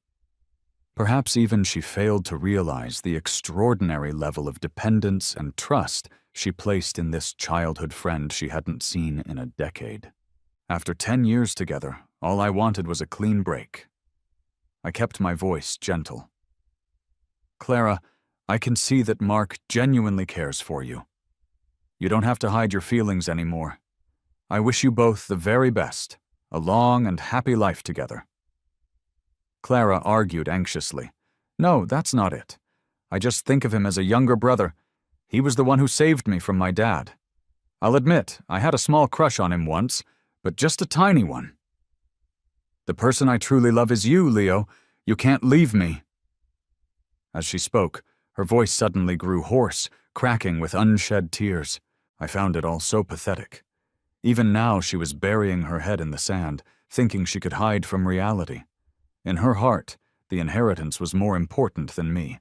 Perhaps even she failed to realize the extraordinary level of dependence and trust she placed in this childhood friend she hadn't seen in a decade. After 10 years together, all I wanted was a clean break. I kept my voice gentle. "Clara, I can see that Mark genuinely cares for you. You don't have to hide your feelings anymore. I wish you both the very best, a long and happy life together." Clara argued anxiously. "No, that's not it. I just think of him as a younger brother. He was the one who saved me from my dad. I'll admit, I had a small crush on him once, but just a tiny one. The person I truly love is you, Leo. You can't leave me." As she spoke, her voice suddenly grew hoarse, cracking with unshed tears. I found it all so pathetic. Even now she was burying her head in the sand, thinking she could hide from reality. In her heart, the inheritance was more important than me.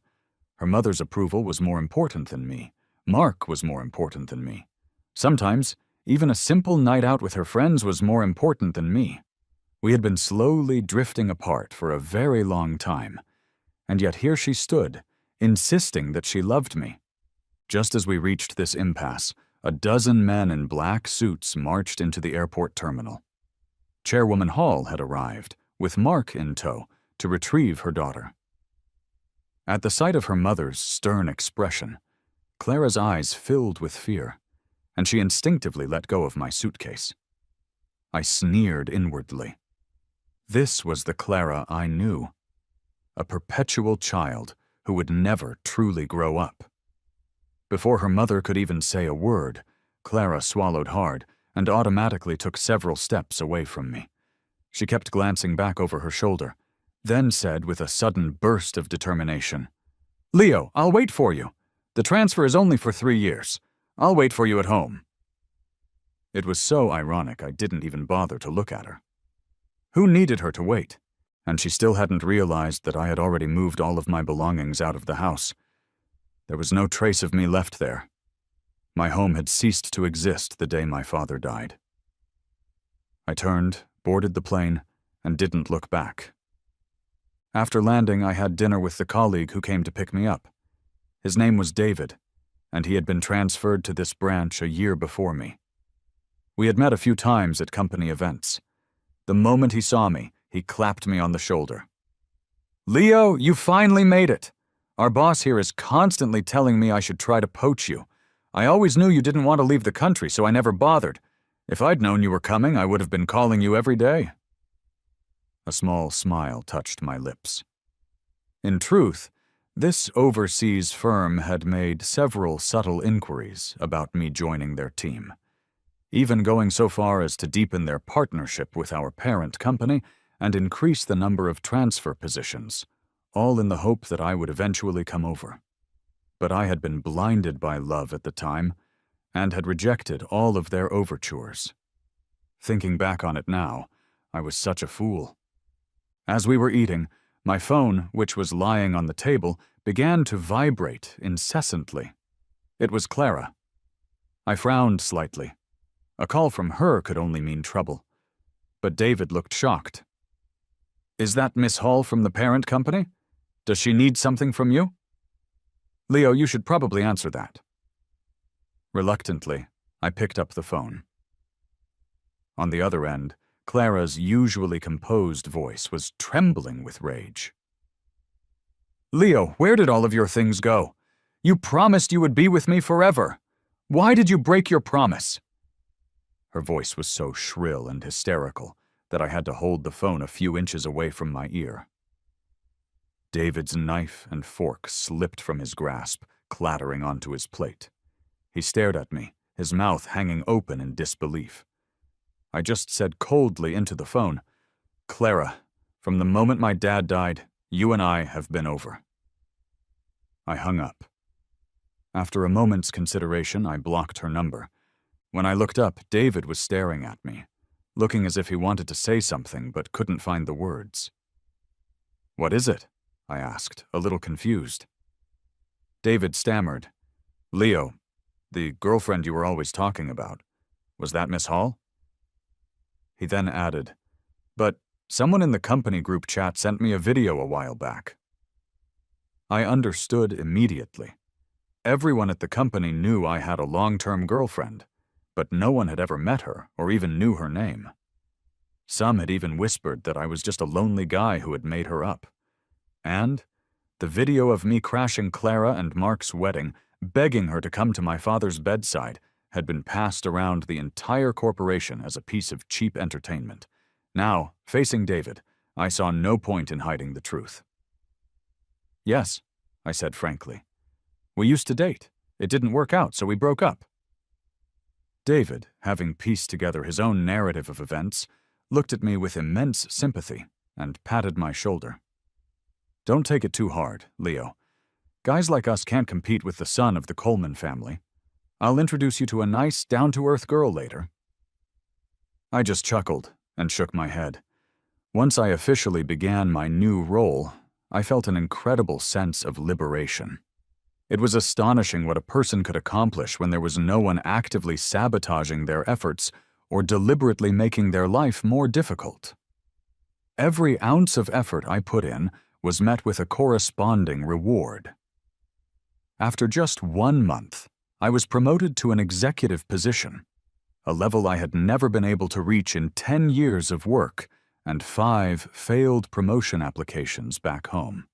Her mother's approval was more important than me. Mark was more important than me. Sometimes, even a simple night out with her friends was more important than me. We had been slowly drifting apart for a very long time, and yet here she stood, insisting that she loved me. Just as we reached this impasse, a dozen men in black suits marched into the airport terminal. Chairwoman Hall had arrived, with Mark in tow, to retrieve her daughter. At the sight of her mother's stern expression, Clara's eyes filled with fear, and she instinctively let go of my suitcase. I sneered inwardly. This was the Clara I knew, a perpetual child who would never truly grow up. Before her mother could even say a word, Clara swallowed hard and automatically took several steps away from me. She kept glancing back over her shoulder, then said with a sudden burst of determination, "Leo, I'll wait for you. The transfer is only for 3 years. I'll wait for you at home." It was so ironic I didn't even bother to look at her. Who needed her to wait? And she still hadn't realized that I had already moved all of my belongings out of the house. There was no trace of me left there. My home had ceased to exist the day my father died. I turned, boarded the plane, and didn't look back. After landing, I had dinner with the colleague who came to pick me up. His name was David, and he had been transferred to this branch a year before me. We had met a few times at company events. The moment he saw me, he clapped me on the shoulder. "Leo, you finally made it. Our boss here is constantly telling me I should try to poach you. I always knew you didn't want to leave the country, so I never bothered. If I'd known you were coming, I would have been calling you every day." A small smile touched my lips. In truth, this overseas firm had made several subtle inquiries about me joining their team, even going so far as to deepen their partnership with our parent company and increase the number of transfer positions, all in the hope that I would eventually come over. But I had been blinded by love at the time and had rejected all of their overtures. Thinking back on it now, I was such a fool. As we were eating, my phone, which was lying on the table, began to vibrate incessantly. It was Clara. I frowned slightly. A call from her could only mean trouble. But David looked shocked. "Is that Miss Hall from the parent company? Does she need something from you?" "Leo, you should probably answer that." Reluctantly, I picked up the phone. On the other end, Clara's usually composed voice was trembling with rage. "Leo, where did all of your things go? You promised you would be with me forever. Why did you break your promise?" Her voice was so shrill and hysterical that I had to hold the phone a few inches away from my ear. David's knife and fork slipped from his grasp, clattering onto his plate. He stared at me, his mouth hanging open in disbelief. I just said coldly into the phone, "Clara, from the moment my dad died, you and I have been over." I hung up. After a moment's consideration, I blocked her number. When I looked up, David was staring at me, looking as if he wanted to say something but couldn't find the words. "What is it?" I asked, a little confused. David stammered, "Leo, the girlfriend you were always talking about, was that Miss Hall?" He then added, "But someone in the company group chat sent me a video a while back." I understood immediately. Everyone at the company knew I had a long-term girlfriend, but no one had ever met her or even knew her name. Some had even whispered that I was just a lonely guy who had made her up. And the video of me crashing Clara and Mark's wedding, begging her to come to my father's bedside, had been passed around the entire corporation as a piece of cheap entertainment. Now, facing David, I saw no point in hiding the truth. "Yes," I said frankly. "We used to date. It didn't work out, so we broke up." David, having pieced together his own narrative of events, looked at me with immense sympathy and patted my shoulder. "Don't take it too hard, Leo. Guys like us can't compete with the son of the Coleman family. I'll introduce you to a nice, down-to-earth girl later." I just chuckled and shook my head. Once I officially began my new role, I felt an incredible sense of liberation. It was astonishing what a person could accomplish when there was no one actively sabotaging their efforts or deliberately making their life more difficult. Every ounce of effort I put in was met with a corresponding reward. After just 1 month, I was promoted to an executive position, a level I had never been able to reach in 10 years of work and 5 failed promotion applications back home.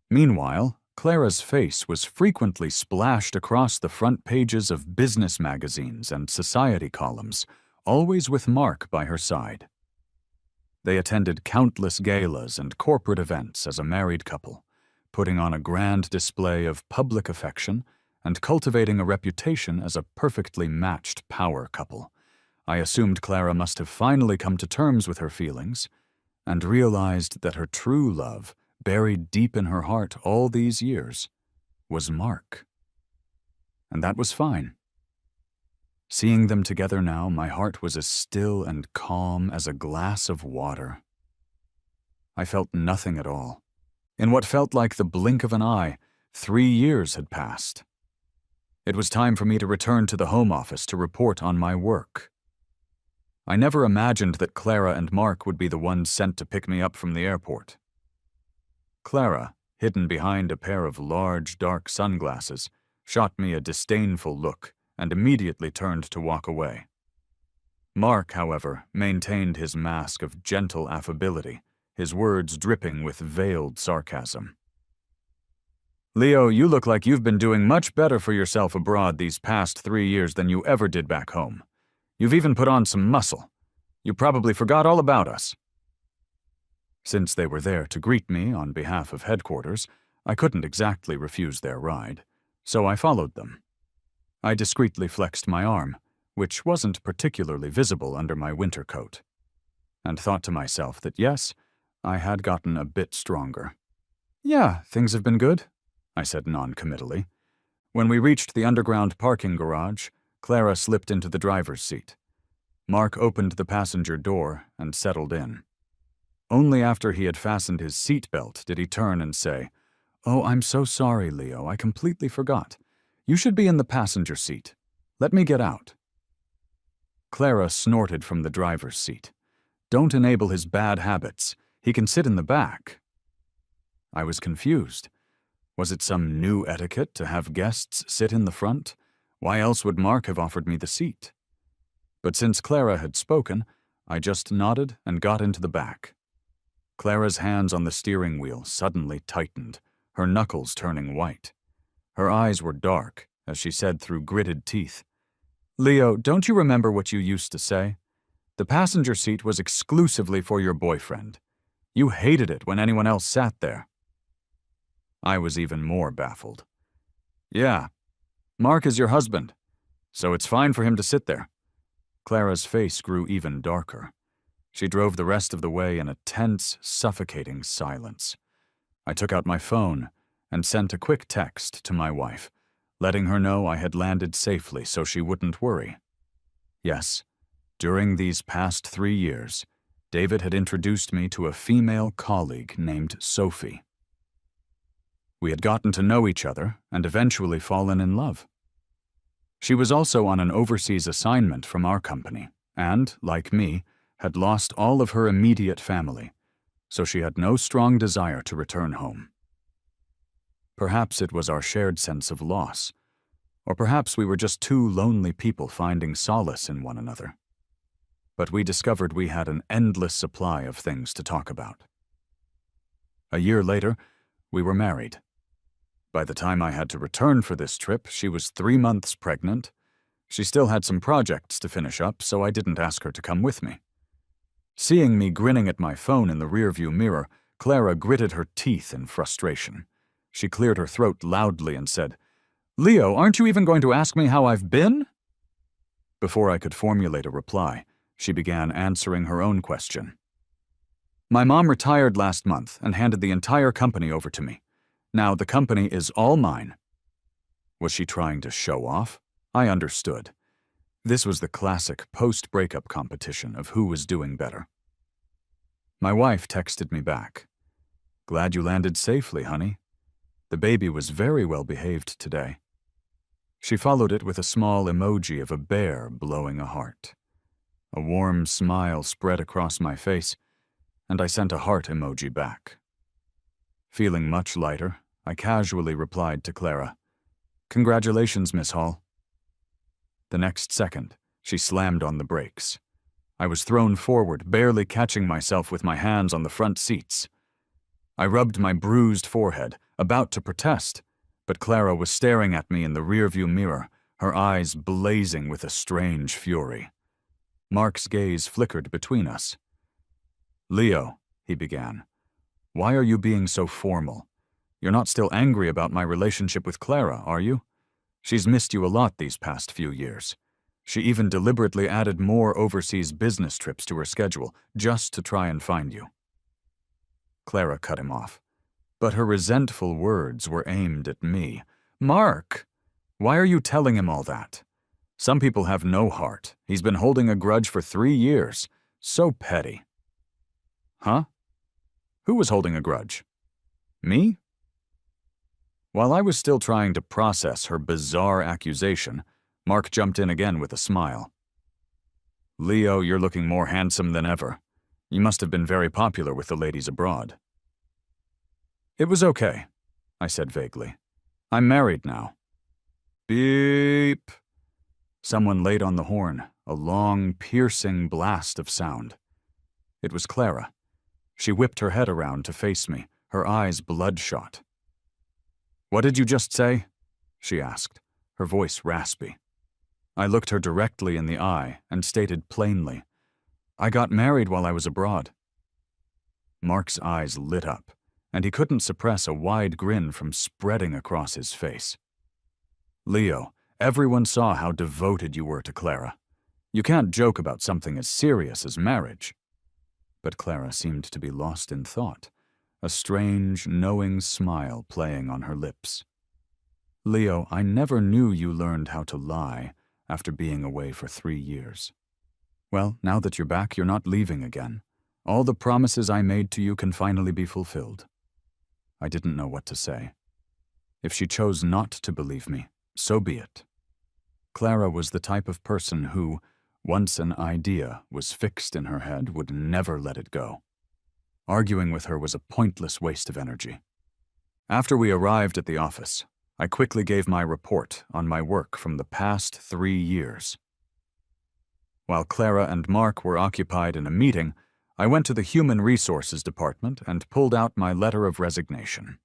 Meanwhile, Clara's face was frequently splashed across the front pages of business magazines and society columns, always with Mark by her side. They attended countless galas and corporate events as a married couple, putting on a grand display of public affection and cultivating a reputation as a perfectly matched power couple. I assumed Clara must have finally come to terms with her feelings and realized that her true love, buried deep in her heart all these years, was Mark. And that was fine. Seeing them together now, my heart was as still and calm as a glass of water. I felt nothing at all. In what felt like the blink of an eye, 3 years had passed. It was time for me to return to the home office to report on my work. I never imagined that Clara and Mark would be the ones sent to pick me up from the airport. Clara, hidden behind a pair of large, dark sunglasses, shot me a disdainful look and immediately turned to walk away. Mark, however, maintained his mask of gentle affability, his words dripping with veiled sarcasm. "Leo, you look like you've been doing much better for yourself abroad these past 3 years than you ever did back home. You've even put on some muscle. You probably forgot all about us." Since they were there to greet me on behalf of headquarters, I couldn't exactly refuse their ride, so I followed them. I discreetly flexed my arm, which wasn't particularly visible under my winter coat, and thought to myself that yes, I had gotten a bit stronger. "Yeah, things have been good," I said non-committally. When we reached the underground parking garage, Clara slipped into the driver's seat. Mark opened the passenger door and settled in. Only after he had fastened his seatbelt did he turn and say, "Oh, I'm so sorry, Leo, I completely forgot. You should be in the passenger seat. Let me get out." Clara snorted from the driver's seat. "Don't enable his bad habits. He can sit in the back." I was confused. Was it some new etiquette to have guests sit in the front? Why else would Mark have offered me the seat? But since Clara had spoken, I just nodded and got into the back. Clara's hands on the steering wheel suddenly tightened, her knuckles turning white. Her eyes were dark as she said through gritted teeth, "Leo, don't you remember what you used to say? The passenger seat was exclusively for your boyfriend. You hated it when anyone else sat there." I was even more baffled. "Yeah, Mark is your husband, so it's fine for him to sit there." Clara's face grew even darker. She drove the rest of the way in a tense, suffocating silence. I took out my phone and sent a quick text to my wife, letting her know I had landed safely so she wouldn't worry. Yes, during these past 3 years, David had introduced me to a female colleague named Sophie. We had gotten to know each other and eventually fallen in love. She was also on an overseas assignment from our company and, like me, had lost all of her immediate family, so she had no strong desire to return home. Perhaps it was our shared sense of loss, or perhaps we were just two lonely people finding solace in one another. But we discovered we had an endless supply of things to talk about. A year later, we were married. By the time I had to return for this trip, she was 3 months pregnant. She still had some projects to finish up, so I didn't ask her to come with me. Seeing me grinning at my phone in the rearview mirror, Clara gritted her teeth in frustration. She cleared her throat loudly and said, "Leo, aren't you even going to ask me how I've been?" Before I could formulate a reply, she began answering her own question. "My mom retired last month and handed the entire company over to me. Now the company is all mine." Was she trying to show off? I understood. This was the classic post-breakup competition of who was doing better. My wife texted me back. "Glad you landed safely, honey. The baby was very well behaved today." She followed it with a small emoji of a bear blowing a heart. A warm smile spread across my face, and I sent a heart emoji back. Feeling much lighter, I casually replied to Clara, Congratulations, Miss Hall. The next second, she slammed on the brakes. I was thrown forward, barely catching myself with my hands on the front seats. I rubbed my bruised forehead, about to protest, but Clara was staring at me in the rearview mirror, her eyes blazing with a strange fury. Mark's gaze flickered between us. "Leo," he began, "why are you being so formal? You're not still angry about my relationship with Clara, are you? She's missed you a lot these past few years. She even deliberately added more overseas business trips to her schedule, just to try and find you." Clara cut him off, but her resentful words were aimed at me. "Mark, why are you telling him all that? Some people have no heart. He's been holding a grudge for 3 years. So petty." "Huh? Who was holding a grudge? Me?" While I was still trying to process her bizarre accusation, Mark jumped in again with a smile. "Leo, you're looking more handsome than ever. You must have been very popular with the ladies abroad." "It was okay," I said vaguely. "I'm married now." Beep. Someone laid on the horn, a long, piercing blast of sound. It was Clara. She whipped her head around to face me, her eyes bloodshot. "What did you just say?" she asked, her voice raspy. I looked her directly in the eye and stated plainly, "I got married while I was abroad." Mark's eyes lit up, and he couldn't suppress a wide grin from spreading across his face. "Leo, everyone saw how devoted you were to Clara. You can't joke about something as serious as marriage." But Clara seemed to be lost in thought, a strange, knowing smile playing on her lips. "Leo, I never knew you learned how to lie after being away for 3 years. Well, now that you're back, you're not leaving again. All the promises I made to you can finally be fulfilled." I didn't know what to say. If she chose not to believe me, so be it. Clara was the type of person who, once an idea was fixed in her head, would never let it go. Arguing with her was a pointless waste of energy. After we arrived at the office, I quickly gave my report on my work from the past 3 years. While Clara and Mark were occupied in a meeting, I went to the Human Resources Department and pulled out my letter of resignation.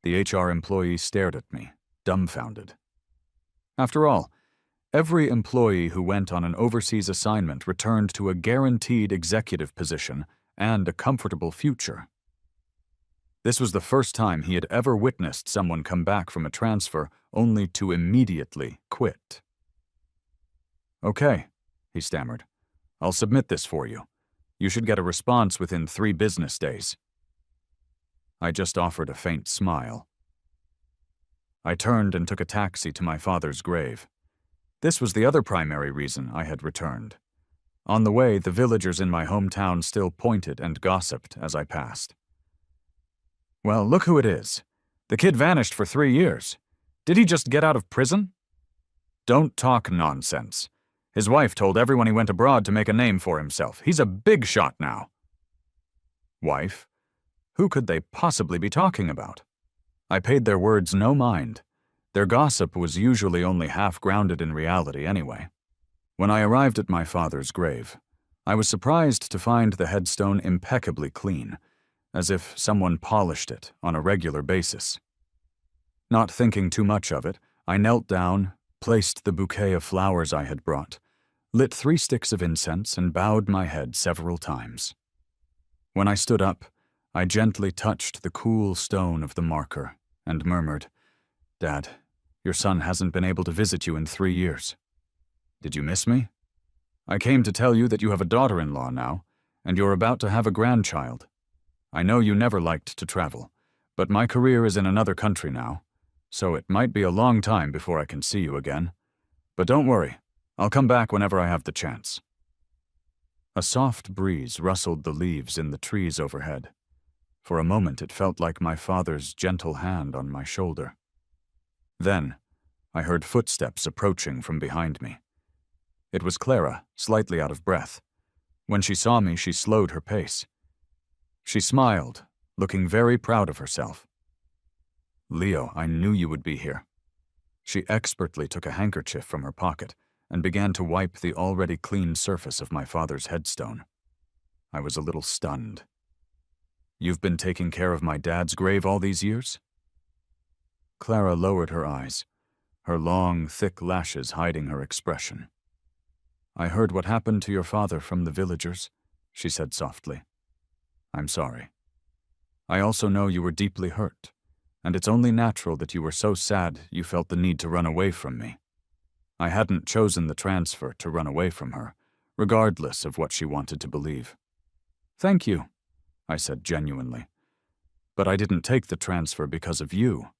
The HR employee stared at me, dumbfounded. After all, every employee who went on an overseas assignment returned to a guaranteed executive position and a comfortable future. This was the first time he had ever witnessed someone come back from a transfer only to immediately quit. "Okay," he stammered. "I'll submit this for you. You should get a response within 3 business days." I just offered a faint smile. I turned and took a taxi to my father's grave. This was the other primary reason I had returned. On the way, the villagers in my hometown still pointed and gossiped as I passed. "Well, look who it is. The kid vanished for 3 years. Did he just get out of prison?" "Don't talk nonsense. His wife told everyone he went abroad to make a name for himself. He's a big shot now." Wife? Who could they possibly be talking about? I paid their words no mind. Their gossip was usually only half grounded in reality anyway. When I arrived at my father's grave, I was surprised to find the headstone impeccably clean, as if someone polished it on a regular basis. Not thinking too much of it, I knelt down, placed the bouquet of flowers I had brought, lit 3 sticks of incense, and bowed my head several times. When I stood up, I gently touched the cool stone of the marker and murmured, "Dad, your son hasn't been able to visit you in 3 years. Did you miss me? I came to tell you that you have a daughter-in-law now, and you're about to have a grandchild. I know you never liked to travel, but my career is in another country now, so it might be a long time before I can see you again. But don't worry, I'll come back whenever I have the chance." A soft breeze rustled the leaves in the trees overhead. For a moment it felt like my father's gentle hand on my shoulder. Then, I heard footsteps approaching from behind me. It was Clara, slightly out of breath. When she saw me, she slowed her pace. She smiled, looking very proud of herself. "Leo, I knew you would be here. She expertly took a handkerchief from her pocket and began to wipe the already clean surface of my father's headstone. I was a little stunned. "You've been taking care of my dad's grave all these years?" Clara lowered her eyes, her long, thick lashes hiding her expression. "I heard what happened to your father from the villagers," she said softly. "I'm sorry. I also know you were deeply hurt, and it's only natural that you were so sad you felt the need to run away from me. I hadn't chosen the transfer to run away from her, regardless of what she wanted to believe." "Thank you," I said genuinely. "But I didn't take the transfer because of you.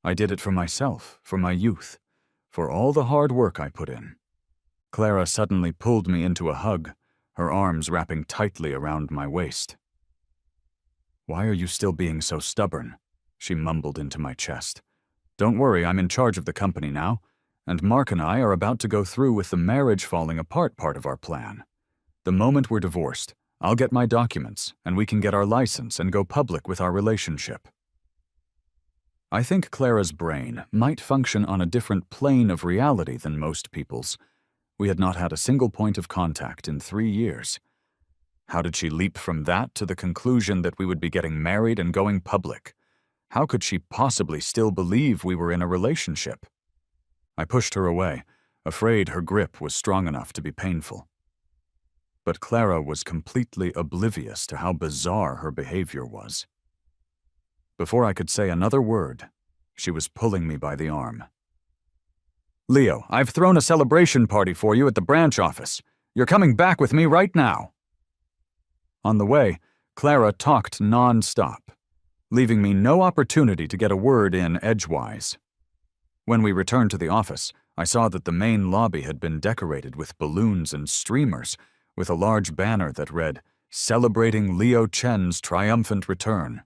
I did it for myself, for my youth, for all the hard work I put in." Clara suddenly pulled me into a hug, her arms wrapping tightly around my waist. "Why are you still being so stubborn?" she mumbled into my chest. "Don't worry, I'm in charge of the company now, and Mark and I are about to go through with the marriage falling apart part of our plan. The moment we're divorced, I'll get my documents, and we can get our license and go public with our relationship." I think Clara's brain might function on a different plane of reality than most people's. We had not had a single point of contact in 3 years. How did she leap from that to the conclusion that we would be getting married and going public? How could she possibly still believe we were in a relationship? I pushed her away, afraid her grip was strong enough to be painful. But Clara was completely oblivious to how bizarre her behavior was. Before I could say another word, she was pulling me by the arm. "Leo, I've thrown a celebration party for you at the branch office. You're coming back with me right now." On the way, Clara talked non-stop, leaving me no opportunity to get a word in edgewise. When we returned to the office, I saw that the main lobby had been decorated with balloons and streamers, with a large banner that read, "Celebrating Leo Chen's triumphant return."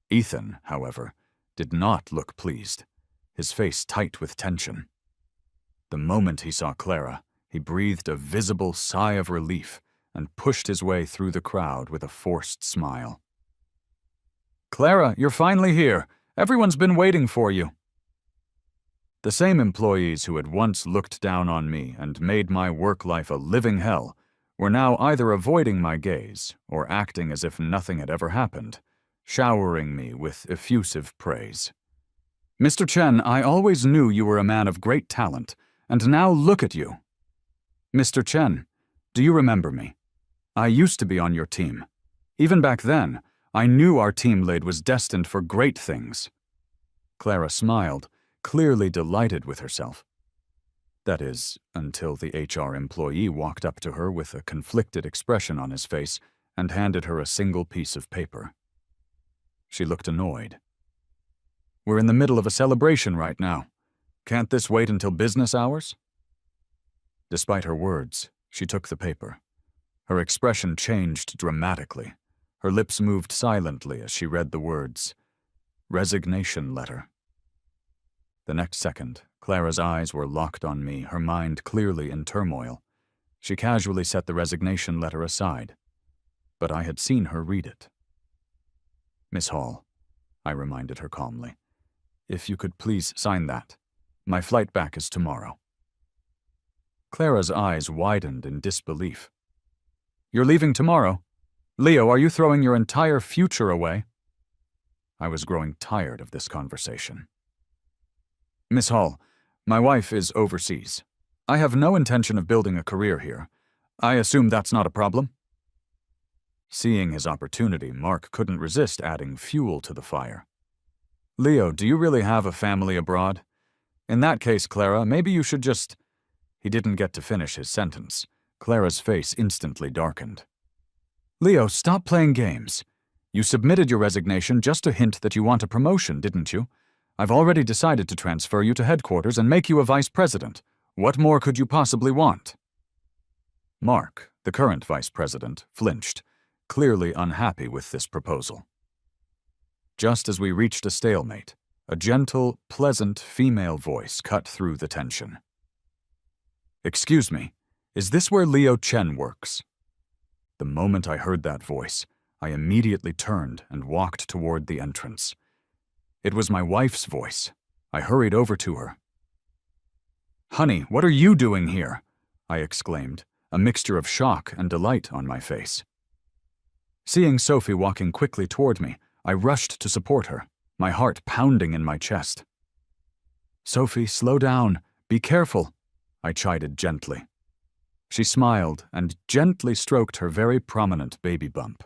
Ethan, however, did not look pleased, his face tight with tension. The moment he saw Clara, he breathed a visible sigh of relief and pushed his way through the crowd with a forced smile. "Clara, you're finally here. Everyone's been waiting for you." The same employees who had once looked down on me and made my work life a living hell were now either avoiding my gaze or acting as if nothing had ever happened, showering me with effusive praise. "Mr. Chen, I always knew you were a man of great talent, and now look at you. Mr. Chen, do you remember me? I used to be on your team. Even back then, I knew our team lead was destined for great things." Clara smiled, clearly delighted with herself. That is, until the HR employee walked up to her with a conflicted expression on his face and handed her a single piece of paper. She looked annoyed. "We're in the middle of a celebration right now. Can't this wait until business hours?" Despite her words, she took the paper. Her expression changed dramatically. Her lips moved silently as she read the words, "Resignation letter." The next second, Clara's eyes were locked on me, her mind clearly in turmoil. She casually set the resignation letter aside, but I had seen her read it. "Miss Hall," I reminded her calmly, "if you could please sign that. My flight back is tomorrow." Clara's eyes widened in disbelief. "You're leaving tomorrow? Leo, are you throwing your entire future away?" I was growing tired of this conversation. "Miss Hall, my wife is overseas. I have no intention of building a career here. I assume that's not a problem?" Seeing his opportunity, Mark couldn't resist adding fuel to the fire. "Leo, do you really have a family abroad? In that case, Clara, maybe you should just—" He didn't get to finish his sentence. Clara's face instantly darkened. "Leo, stop playing games. You submitted your resignation just to hint that you want a promotion, didn't you? I've already decided to transfer you to headquarters and make you a vice president. What more could you possibly want?" Mark, the current vice president, flinched, clearly unhappy with this proposal. Just as we reached a stalemate, a gentle, pleasant female voice cut through the tension. "Excuse me, is this where Leo Chen works?" The moment I heard that voice, I immediately turned and walked toward the entrance. It was my wife's voice, I hurried over to her. "Honey, what are you doing here?" I exclaimed, a mixture of shock and delight on my face. Seeing Sophie walking quickly toward me, I rushed to support her, my heart pounding in my chest. "Sophie, slow down. Be careful," I chided gently. She smiled and gently stroked her very prominent baby bump.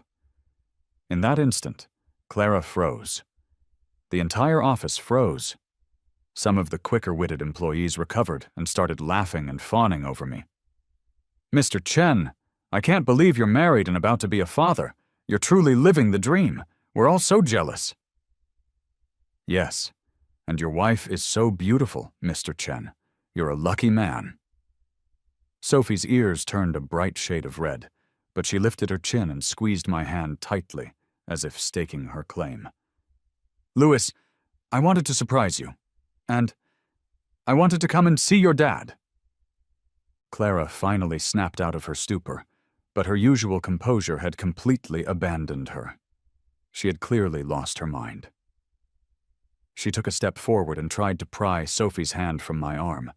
In that instant, Clara froze. The entire office froze. Some of the quicker-witted employees recovered and started laughing and fawning over me. "Mr. Chen, I can't believe you're married and about to be a father. You're truly living the dream. We're all so jealous." "Yes, and your wife is so beautiful, Mr. Chen. You're a lucky man." Sophie's ears turned a bright shade of red, but she lifted her chin and squeezed my hand tightly, as if staking her claim. "Louis, I wanted to surprise you. And I wanted to come and see your dad." Clara finally snapped out of her stupor, but her usual composure had completely abandoned her. She had clearly lost her mind. She took a step forward and tried to pry Sophie's hand from my arm.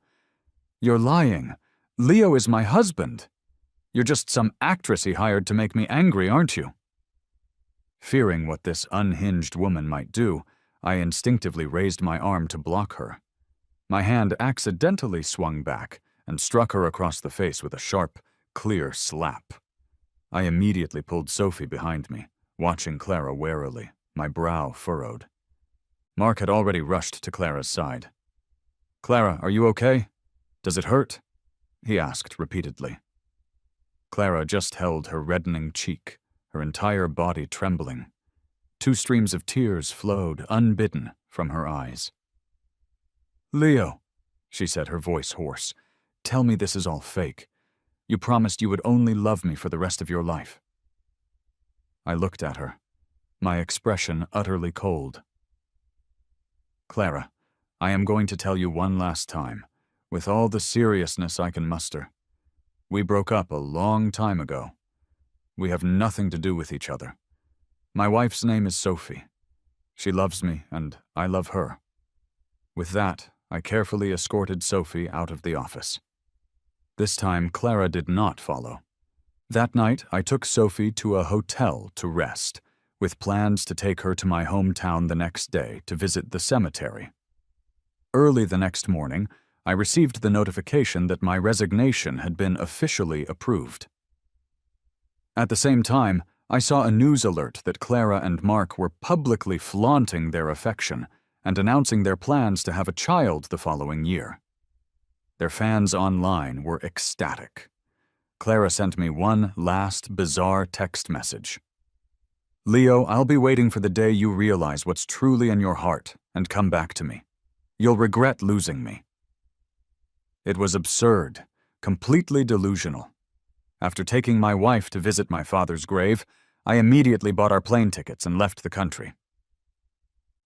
"You're lying. Leo is my husband. You're just some actress he hired to make me angry, aren't you?" Fearing what this unhinged woman might do, I instinctively raised my arm to block her. My hand accidentally swung back and struck her across the face with a sharp, clear slap. I immediately pulled Sophie behind me, watching Clara warily, my brow furrowed. Mark had already rushed to Clara's side. "Clara, are you okay? Does it hurt?" he asked repeatedly. Clara just held her reddening cheek, her entire body trembling. 2 streams of tears flowed, unbidden, from her eyes. "Leo," she said, her voice hoarse, "tell me this is all fake. You promised you would only love me for the rest of your life." I looked at her, my expression utterly cold. "Clara, I am going to tell you one last time, with all the seriousness I can muster. We broke up a long time ago. We have nothing to do with each other. My wife's name is Sophie. She loves me, and I love her." With that, I carefully escorted Sophie out of the office. This time, Clara did not follow. That night, I took Sophie to a hotel to rest, with plans to take her to my hometown the next day to visit the cemetery. Early the next morning, I received the notification that my resignation had been officially approved. At the same time, I saw a news alert that Clara and Mark were publicly flaunting their affection and announcing their plans to have a child the following year. Their fans online were ecstatic. Clara sent me one last bizarre text message. "Leo, I'll be waiting for the day you realize what's truly in your heart and come back to me. You'll regret losing me." It was absurd, completely delusional. After taking my wife to visit my father's grave, I immediately bought our plane tickets and left the country.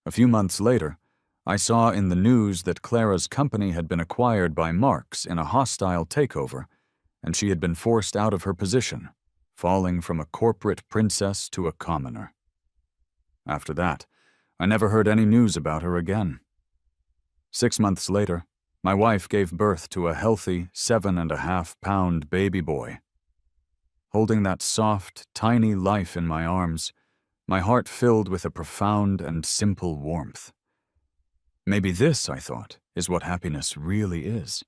A few months later, I saw in the news that Clara's company had been acquired by Mark's in a hostile takeover, and she had been forced out of her position, falling from a corporate princess to a commoner. After that, I never heard any news about her again. 6 months later, my wife gave birth to a healthy 7.5-pound baby boy. Holding that soft, tiny life in my arms, my heart filled with a profound and simple warmth. Maybe this, I thought, is what happiness really is.